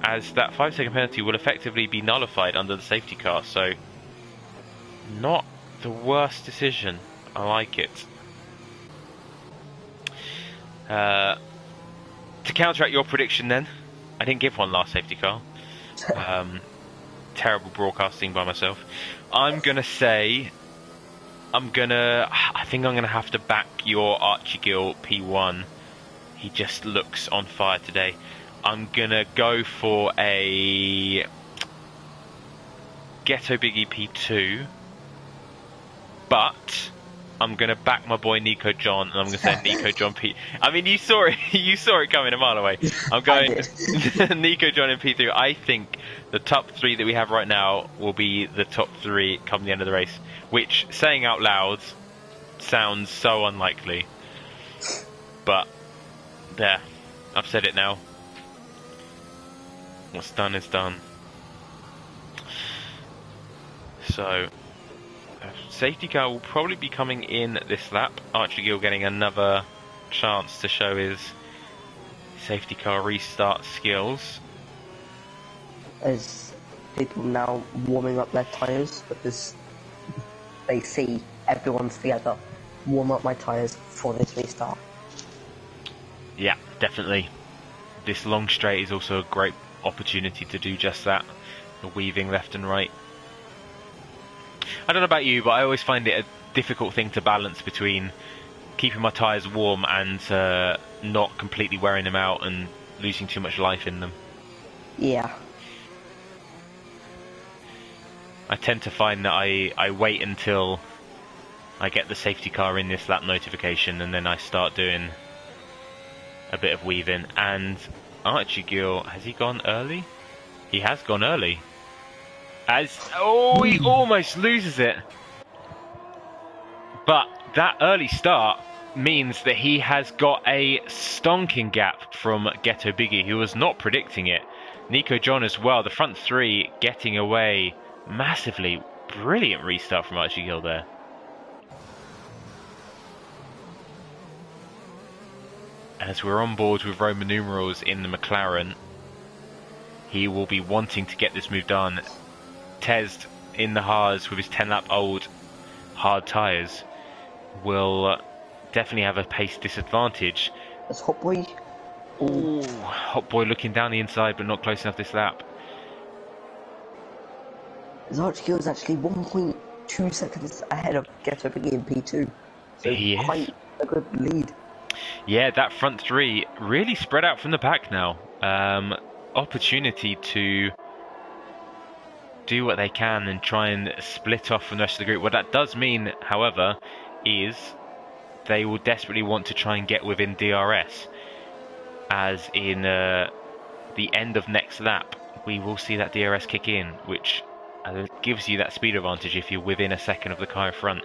as that 5-second penalty will effectively be nullified under the safety car, so not the worst decision. I like it. To counteract your prediction then, I didn't give one last safety car. Terrible broadcasting by myself. I'm going to say... I think I'm going to have to back your Archie Gill P1. He just looks on fire today. I'm going to go for a Ghetto Biggie P2. But I'm going to back my boy Nico John, and I'm going to say Nico John P... I mean, you saw it coming a mile away. I'm going Nico John in P3. I think the top 3 that we have right now will be the top 3 come the end of the race. Which, saying out loud, sounds so unlikely. But, there. I've said it now. What's done is done. So, safety car will probably be coming in this lap. Archie Gill getting another chance to show his Safety car restart skills. As people now warming up their tyres because they see everyone's together. Warm up my tyres for this restart. Yeah, definitely. This long straight is also a great opportunity to do just that. The weaving left and right. I don't know about you, but I always find it a difficult thing to balance between keeping my tyres warm and not completely wearing them out and losing too much life in them. Yeah. I tend to find that I wait until I get the safety car in this lap notification and then I start doing a bit of weaving. And Archie Gill, has he gone early? He has gone early. He almost loses it. But that early start means that he has got a stonking gap from Ghetto Biggie, who was not predicting it. Nico John as well, the front three getting away massively. Brilliant restart from Archie Gill there. As we're on board with Roman numerals in the McLaren, he will be wanting to get this move done. Tez in the hards with his 10-lap-old hard tyres will definitely have a pace disadvantage. That's Hot Boy. Ooh, Hot Boy looking down the inside but not close enough this lap. Zarchkill is actually 1.2 seconds ahead of Ghetto Biggie in P2. So He is. Quite a good lead. Yeah, that front three really spread out from the back now. Opportunity to do what they can and try and split off from the rest of the group. What that does mean, however, is they will desperately want to try and get within DRS. As in the end of next lap, we will see that DRS kick in, which gives you that speed advantage if you're within a second of the car in front.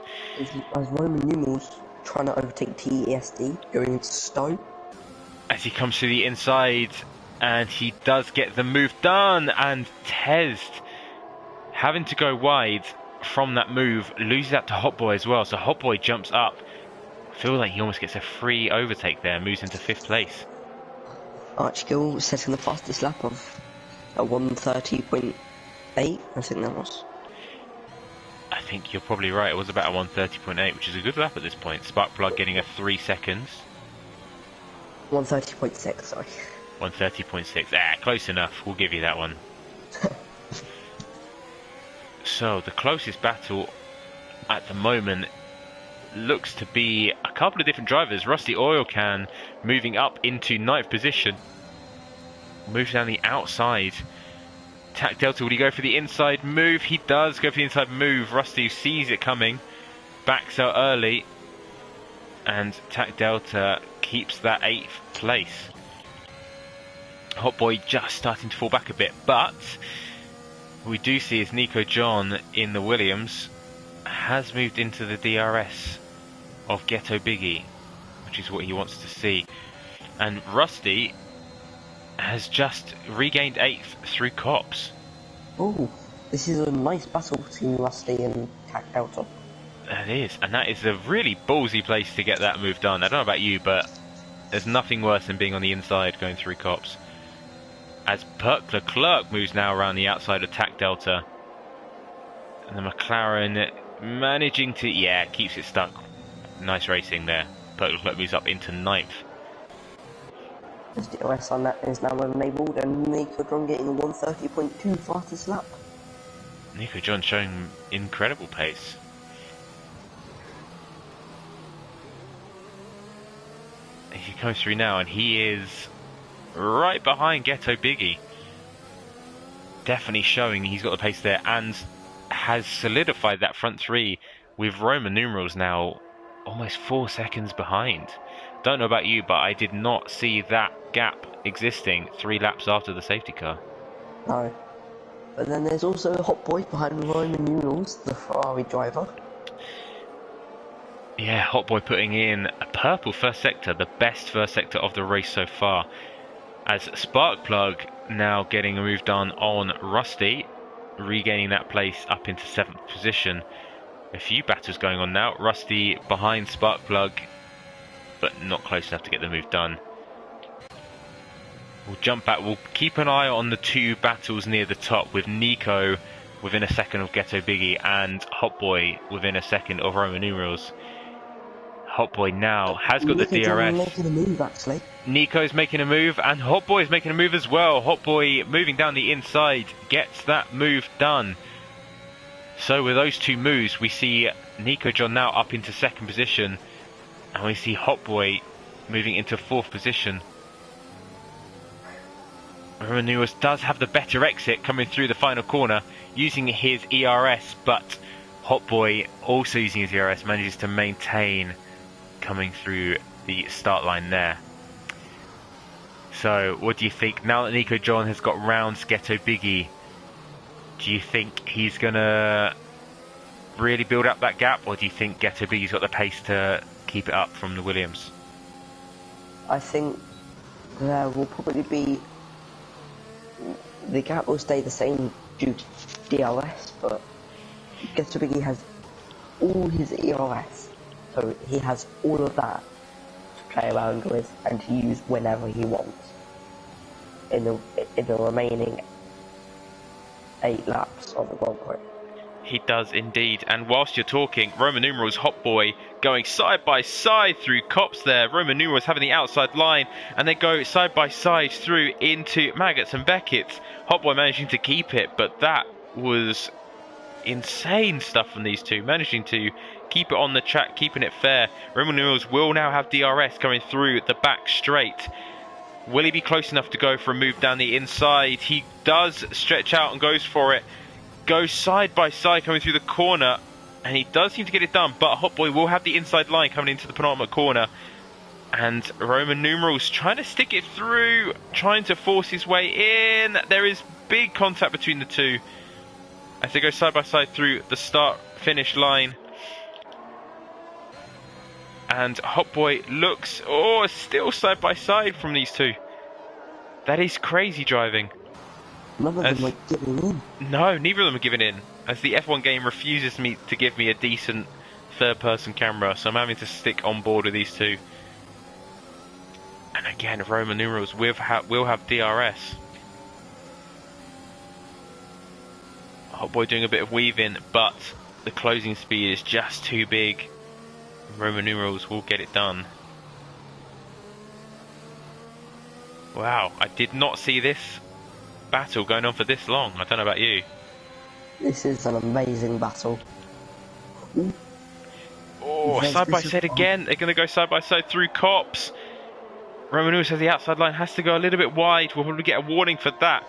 As Roman numerals trying to overtake TESD, going into Stowe. As he comes to the inside, and he does get the move done, and Tez, having to go wide from that move, loses out to Hot Boy as well. So Hot Boy jumps up. I feel like he almost gets a free overtake there, moves into 5th place. Archgill setting the fastest lap of a 1:30.8, I think that was. I think you're probably right. It was about a 1:30.8, which is a good lap at this point. Sparkplug getting a 3 seconds. 1:30.6, sorry. 1:30.6. Close enough. We'll give you that one. So the closest battle at the moment looks to be a couple of different drivers. Rusty Oil Can moving up into 9th position. Moves down the outside. Tac Delta, will he go for the inside move? He does go for the inside move. Rusty sees it coming, backs out early, and Tac Delta keeps that 8th place. Hot Boy just starting to fall back a bit, but we do see as Nico John in the Williams has moved into the DRS of Ghetto Biggie, which is what he wants to see. And Rusty has just regained 8th through Cops. Oh, this is a nice battle between Rusty and Tac Delta. That is, and that is a really ballsy place to get that move done. I don't know about you, but there's nothing worse than being on the inside going through Cops. As Perk Leclerc moves now around the outside of Tac Delta. And the McLaren managing to, keeps it stuck. Nice racing there. Perk Leclerc moves up into 9th. The DRS on that is now enabled, and Nico John getting a 1:30.2 fastest lap. Nico John showing incredible pace. He comes through now, and he is right behind Ghetto Biggie. Definitely showing he's got the pace there, and has solidified that front three with Roman numerals now almost 4 seconds behind. Don't know about you, but I did not see that gap existing 3 laps after the safety car. No. But then there's also a Hot Boy behind Roman numerals, the Ferrari driver. Yeah, Hot Boy putting in a purple first sector, the best first sector of the race so far. As Sparkplug now getting a move done on Rusty, regaining that place up into 7th position. A few battles going on now. Rusty behind Sparkplug, but not close enough to get the move done. We'll jump back. We'll keep an eye on the two battles near the top with Nico within a second of Ghetto Biggie and Hotboy within a second of Roman numerals. Hotboy now has got the DRS. Making a move, actually. Nico's making a move and Hotboy's making a move as well. Hotboy moving down the inside gets that move done. So with those two moves, we see Nico John now up into second position, and we see Hotboy moving into fourth position. Roman numerals does have the better exit coming through the final corner using his ERS, but Hotboy also using his ERS manages to maintain coming through the start line there. So what do you think now that Nico John has got round Ghetto Biggie? Do you think he's gonna really build up that gap, or do you think Ghetto Biggie's got the pace to keep it up from the Williams? I think there will probably be, the gap will stay the same due to DRS, but Ghetto Biggie has all his ERS, so he has all of that to play around with and to use whenever he wants in the remaining 8 laps of the Grand Prix. He does indeed, and whilst you're talking, Roman numerals Hotboy going side by side through Cops there. Roman numerals having the outside line, and they go side by side through into Maggots and Beckett's. Hotboy managing to keep it, but that was insane stuff from these two, managing to keep it on the track, keeping it fair. Roman numerals will now have DRS coming through the back straight. Will he be close enough to go for a move down the inside? He does stretch out and goes for it. Goes side by side coming through the corner, and he does seem to get it done, but Hotboy will have the inside line coming into the penultimate corner, and Roman numerals trying to stick it through, trying to force his way in. There is big contact between the two as they go side by side through the start finish line, and Hotboy looks still side by side from these two. That is crazy driving. None of them are giving in. No, neither of them are giving in, as the F1 game refuses to give me a decent third-person camera, so I'm having to stick on board with these two. And again, Roman numerals will have DRS. Hotboy doing a bit of weaving, but the closing speed is just too big. Roman numerals will get it done. Wow, I did not see this battle going on for this long. I don't know about you. This is an amazing battle. Ooh. Oh, side by side again. They're going to go side by side through Cops. Roman numerals has the outside line, has to go a little bit wide. We'll probably get a warning for that,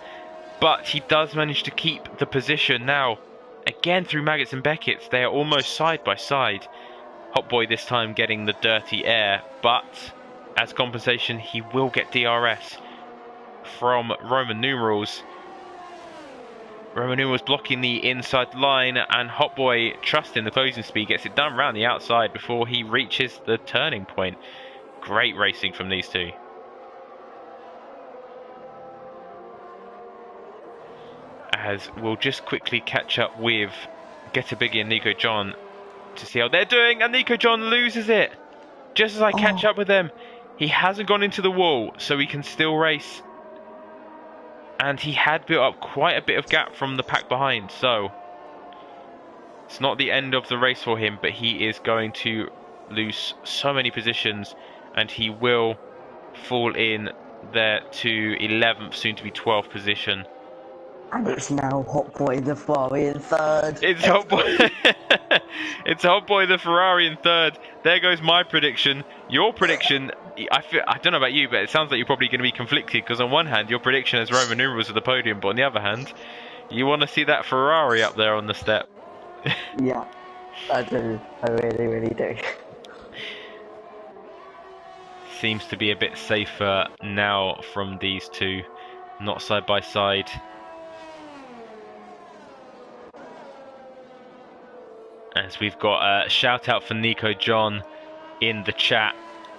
but he does manage to keep the position now. Again through Maggots and Beckett's, they are almost side by side. Hotboy this time getting the dirty air, but as compensation he will get DRS from Roman numerals. Roman numerals blocking the inside line, and Hotboy, trusting the closing speed, gets it done around the outside before he reaches the turning point. Great racing from these two. As we'll just quickly catch up with Ghetto Biggie and Nico John to see how they're doing, and Nico John loses it just as I catch up with them. He hasn't gone into the wall, so he can still race, and he had built up quite a bit of gap from the pack behind, so it's not the end of the race for him, but he is going to lose so many positions, and he will fall in there to 11th, soon to be 12th position. And it's now Hotboy the Ferrari in third. It's Hotboy. It's Hotboy the Ferrari in third. There goes my prediction. Your prediction, I don't know about you, but it sounds like you're probably going to be conflicted, because on one hand, your prediction has Roman numerals at the podium, but on the other hand, you want to see that Ferrari up there on the step. Yeah, I do. I really, really do. Seems to be a bit safer now from these two, not side by side. As we've got a shout out for Nico John in the chat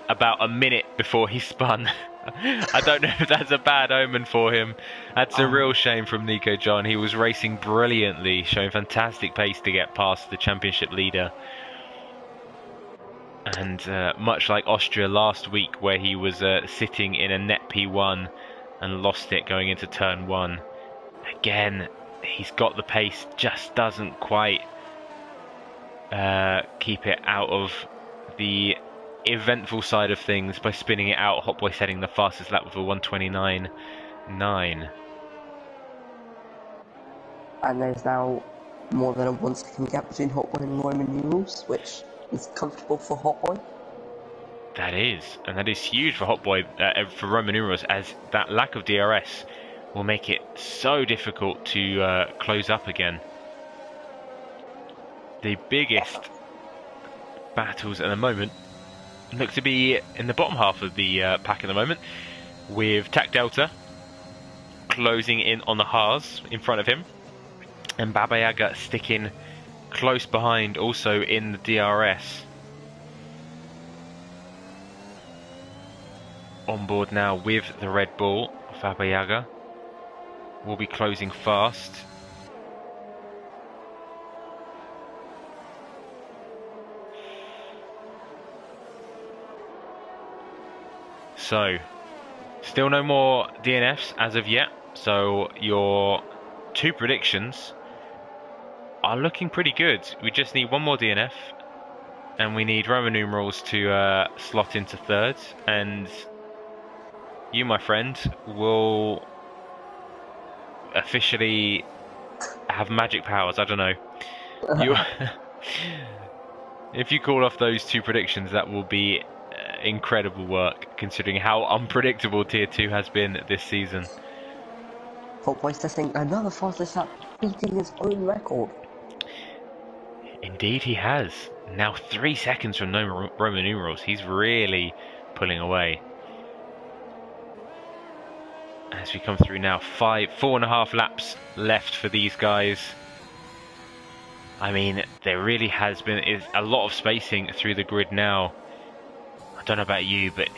about a minute before he spun. I don't know if that's a bad omen for him. That's a real shame from Nico John. He was racing brilliantly, showing fantastic pace to get past the championship leader. And much like Austria last week, where he was sitting in a net P1, and lost it going into turn 1. Again, he's got the pace, just doesn't quite keep it out of the eventful side of things by spinning it out. Hot Boy setting the fastest lap with a 1:29.9. And there's now more than a 1 second gap between Hot Boy and Roman numerals, which is comfortable for Hot Boy. That is, and that is huge for Hot Boy, for Roman numerals, as that lack of DRS will make it so difficult to close up again. The biggest battles at the moment look to be in the bottom half of the pack at the moment, with Tac Delta closing in on the Haas in front of him, and Baba Yaga sticking close behind also in the DRS. On board now with the Red Bull, Baba Yaga will be closing fast. So, still no more DNFs as of yet, so your 2 predictions are looking pretty good. We just need one more DNF, and we need Roman numerals to slot into 3rd, and you, my friend, will officially have magic powers. I don't know. You, if you call off those 2 predictions, that will be incredible work, considering how unpredictable Tier 2 has been this season. Hot Boy setting another fastest lap, beating his own record. Indeed he has. Now 3 seconds from no Roman numerals. He's really pulling away. As we come through now, 4.5 laps left for these guys. I mean, there really has been a lot of spacing through the grid now. I don't know about you, but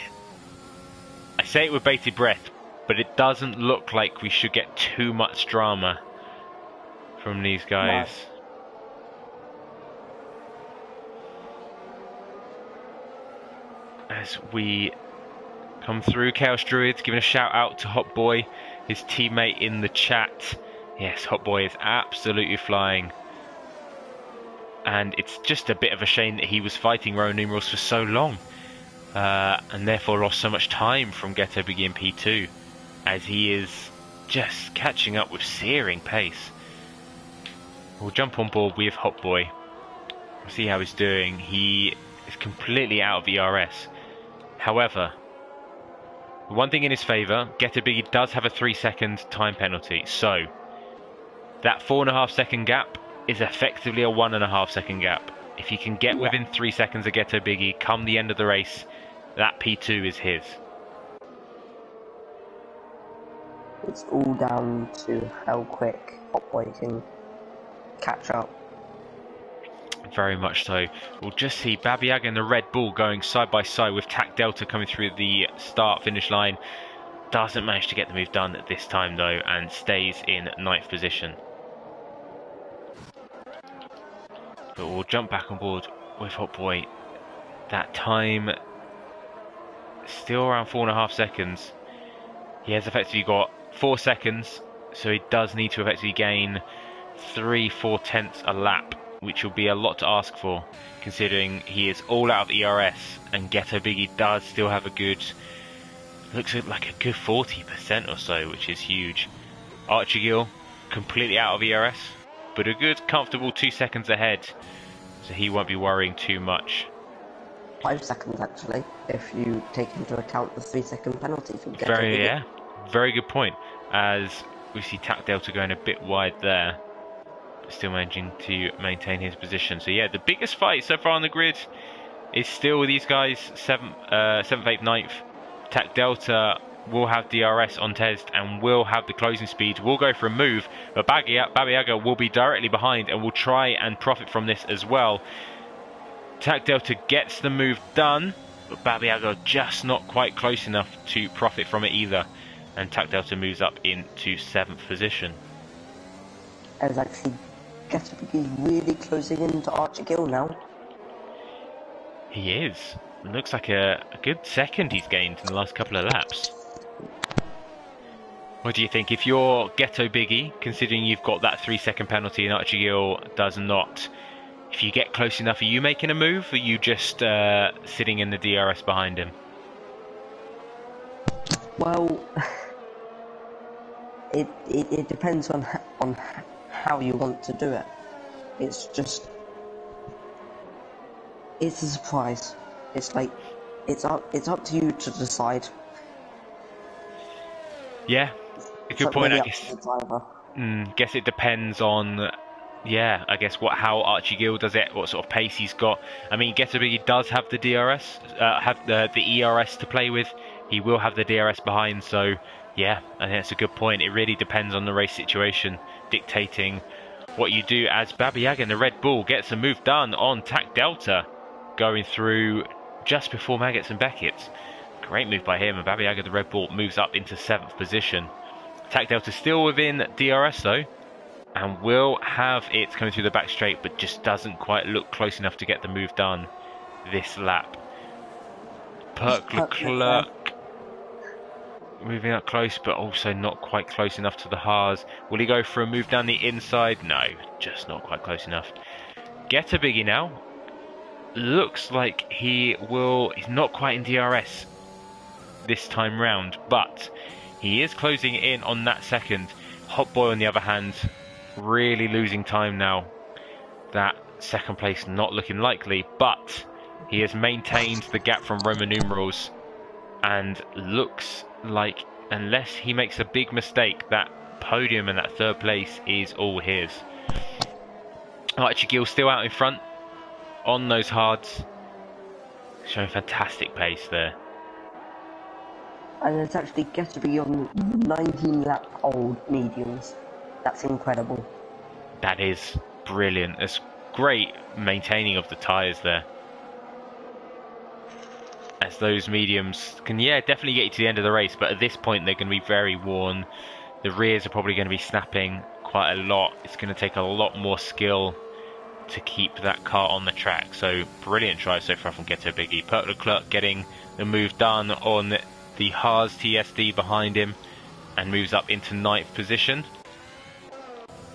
I say it with bated breath, but it doesn't look like we should get too much drama from these guys. No. As we come through, Chaos Druid giving a shout out to Hot Boy, his teammate in the chat. Yes, Hot Boy is absolutely flying. And it's just a bit of a shame that he was fighting Roman numerals for so long. And therefore lost so much time from Ghetto Biggie in P2, as he is just catching up with searing pace. We'll jump on board with Hot Boy, see how he's doing. He is completely out of ERS. However, one thing in his favour, Ghetto Biggie does have a 3-second time penalty, so that 4.5 second gap is effectively a 1.5 second gap. If he can get within 3 seconds of Ghetto Biggie come the end of the race, that P2 is his. It's all down to how quick Hot Boy can catch up. Very much so. We'll just see Baba Yaga and the Red Bull going side by side with Tac Delta coming through the start-finish line. Doesn't manage to get the move done this time though, and stays in 9th position. But we'll jump back on board with Hot Boy. That time still around 4.5 seconds. He has effectively got 4 seconds, so he does need to effectively gain 3/4 a lap, which will be a lot to ask for, considering he is all out of ERS, and Ghetto Biggie does still have a good, looks like a good 40% or so, which is huge. Archie completely out of ERS, but a good comfortable 2 seconds ahead, so he won't be worrying too much. 5 seconds actually, if you take into account the 3-second penalty from Ghetto Biggie. Very good point, as we see Tac Delta going a bit wide there, but still managing to maintain his position. So yeah, the biggest fight so far on the grid is still with these guys, 7th, 8th, 9th. Tac Delta will have DRS on test and will have the closing speed, will go for a move, but Baba Yaga will be directly behind and will try and profit from this as well. Tac Delta gets the move done, but Baba Yaga just not quite close enough to profit from it either, and Tac Delta moves up into 7th position. As actually Ghetto Biggie really closing into Archie Gill now. He is. Looks like a good second he's gained in the last couple of laps. What do you think? If you're Ghetto Biggie, considering you've got that 3 second penalty and Archie Gill does not, if you get close enough, are you making a move or are you just sitting in the DRS behind him? Well, it depends on how you want to do it. It's a surprise. It's like it's up to you to decide. Yeah, a It's good like point, really I up to guess. the driver. Guess it depends on, yeah, I guess how Archie Gill does it, what sort of pace he's got. I mean, Ghetto Biggie does have the DRS, have the ERS to play with. He will have the DRS behind, so yeah, I think that's a good point. It really depends on the race situation dictating what you do as Baba Yaga in the Red Bull gets a move done on Tac Delta, going through just before Maggots and Beckett's. Great move by him, and Baba Yaga the Red Bull moves up into 7th position. Tac Delta still within DRS though, and will have it coming through the back straight, but just doesn't quite look close enough to get the move done this lap. Perk Leclerc moving up close, but also not quite close enough to the Haas. Will he go for a move down the inside? No, just not quite close enough. Get a biggie now. Looks like he's not quite in DRS this time round, but he is closing in on that second. Hot Boy, on the other hand, really losing time now. That second place not looking likely, but he has maintained the gap from Roman numerals and looks like, unless he makes a big mistake, that podium and that third place is all his. Archie Gill still out in front on those hards, showing fantastic pace there. And it's actually get to be on 19-lap-old mediums. That's incredible. That is brilliant. It's great maintaining of the tyres there, as those mediums can, yeah, definitely get you to the end of the race, but at this point they're going to be very worn. The rears are probably going to be snapping quite a lot. It's going to take a lot more skill to keep that car on the track. So brilliant drive so far from Ghetto Biggie. Perk Leclerc getting the move done on the Haas TSD behind him and moves up into 9th position.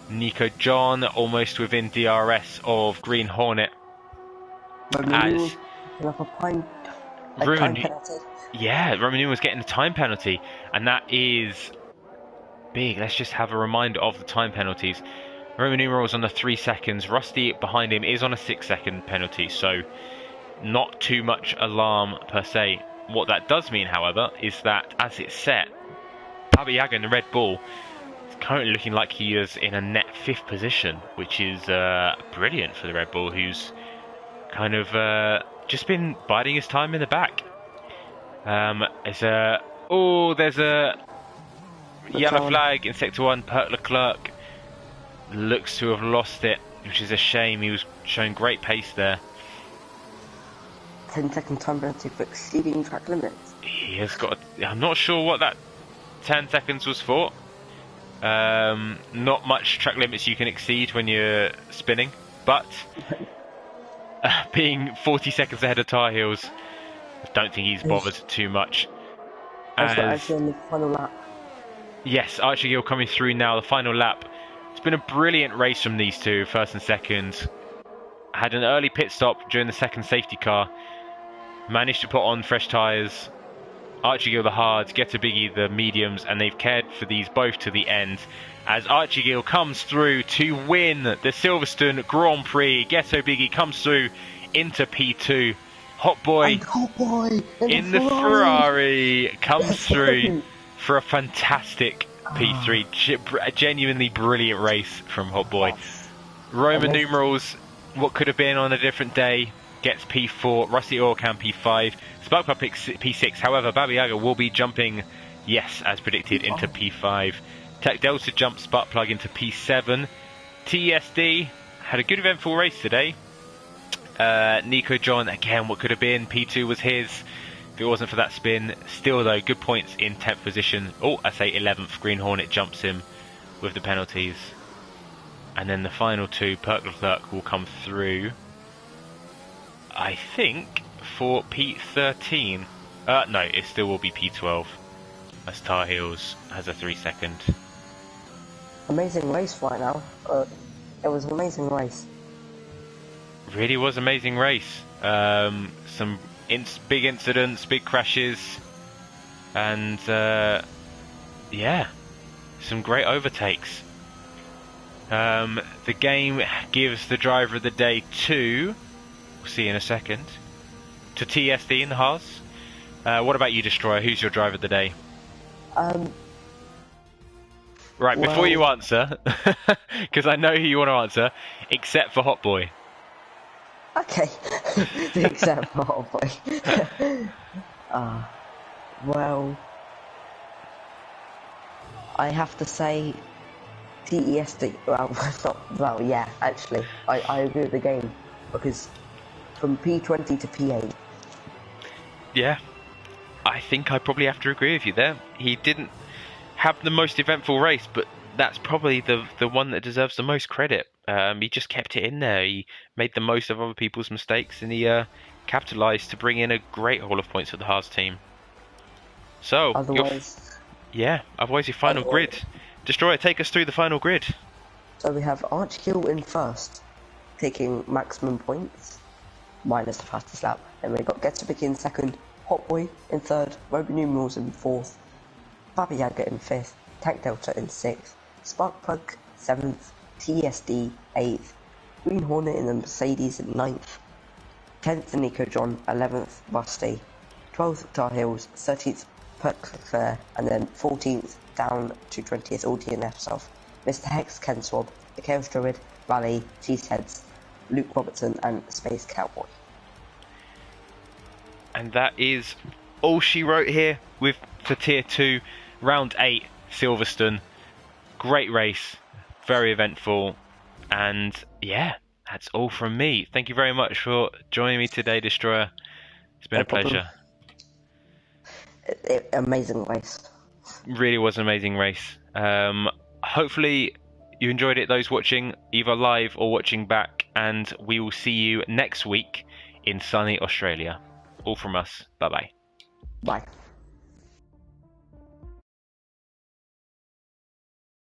Nico John almost within DRS of Green Hornet. As Roman Roman was getting a time penalty, and that is big. Let's just have a reminder of the time penalties. Roman numerals on the 3 seconds. Rusty behind him is on a 6-second penalty, so not too much alarm per se. What that does mean, however, is that as it's set, Baba Yaga in the Red Bull is currently looking like he is in a net 5th position, which is brilliant for the Red Bull, who's kind of just been biding his time in the back. There's a yellow flag in Sector 1. Perk Leclerc looks to have lost it, which is a shame. He was showing great pace there. 10-second time penalty for exceeding track limits. He has got. I'm not sure what that 10 seconds was for. Not much track limits you can exceed when you're spinning, but being 40 seconds ahead of Tar Heels, I don't think he's bothered too much. Actually on the final lap. Yes, Archie Gill coming through now, the final lap. It's been a brilliant race from these two, first and second. Had an early pit stop during the second safety car. Managed to put on fresh tyres. Archie Gill the hards, Get a Biggie the mediums, and they've cared for these both to the end. As Archie Gill comes through to win the Silverstone Grand Prix. Ghetto Biggie comes through into P2. Hot Boy in the Ferrari comes through for a fantastic P3. A genuinely brilliant race from Hot Boy. Roman numerals, what could have been on a different day, gets P4. Rusty Orcan P5. Sparkplug picks P6. However, Baba Yaga will be jumping, yes, as predicted, into P5. Tech Delta jumps Sparkplug into P7. TSD had a good eventful race today. Nico John, again, what could have been P2 was his if it wasn't for that spin. Still though, good points in 10th position. Oh, I say 11th. Green Hornet jumps him with the penalties. And then the final two, Perk Leclerc will come through, I think, for P13. No, it still will be P12. as Tar Heels has a 3 second. Amazing race right now. It was an amazing race. Really was amazing race. Some big incidents, big crashes, and yeah, some great overtakes. The game gives the driver of the day to, we'll see in a second, to TSD in the Haas. What about you, Destroyer? Who's your driver of the day? Right, before you Well, answer, because I know who you want to answer, except for Hot Boy. okay. Except for Hotboy. Well, I have to say TESD. Well, not well. Yeah, actually, I agree with the game because from P20 to P8. Yeah, I think I probably have to agree with you there. He didn't have the most eventful race, but that's probably the one that deserves the most credit. He just kept it in there. He made the most of other people's mistakes, and he capitalised to bring in a great haul of points for the Haas team. So, Otherwise, otherwise your final otherwise, grid. Destroyer, take us through the final grid. so we have Archkill in first, taking maximum points, minus the fastest lap. Then we got Getsubic in second, Hotboy in third, Roman numerals in fourth, Baba Yaga in fifth, Tank Delta in sixth, Sparkplug seventh, TSD eighth, Green Hornet in the Mercedes in ninth, 10th Nico John, 11th Rusty, 12th Tar Heels, 13th Perclair, and then 14th down to 20th all DNFs of Mr. Hex, Ken Swab, the Chaos Druid, Rally, Cheeseheads, Luke Robertson, and Space Cowboy. And that is all she wrote here for Tier 2, Round 8, Silverstone. Great race, very eventful, and yeah, that's all from me. Thank you very much for joining me today, Destroyer. It's been No a problem. pleasure. Amazing race. Really was an amazing race. Hopefully you enjoyed it, those watching either live or watching back, and we will see you next week in sunny Australia. All from us. Bye bye. Bye.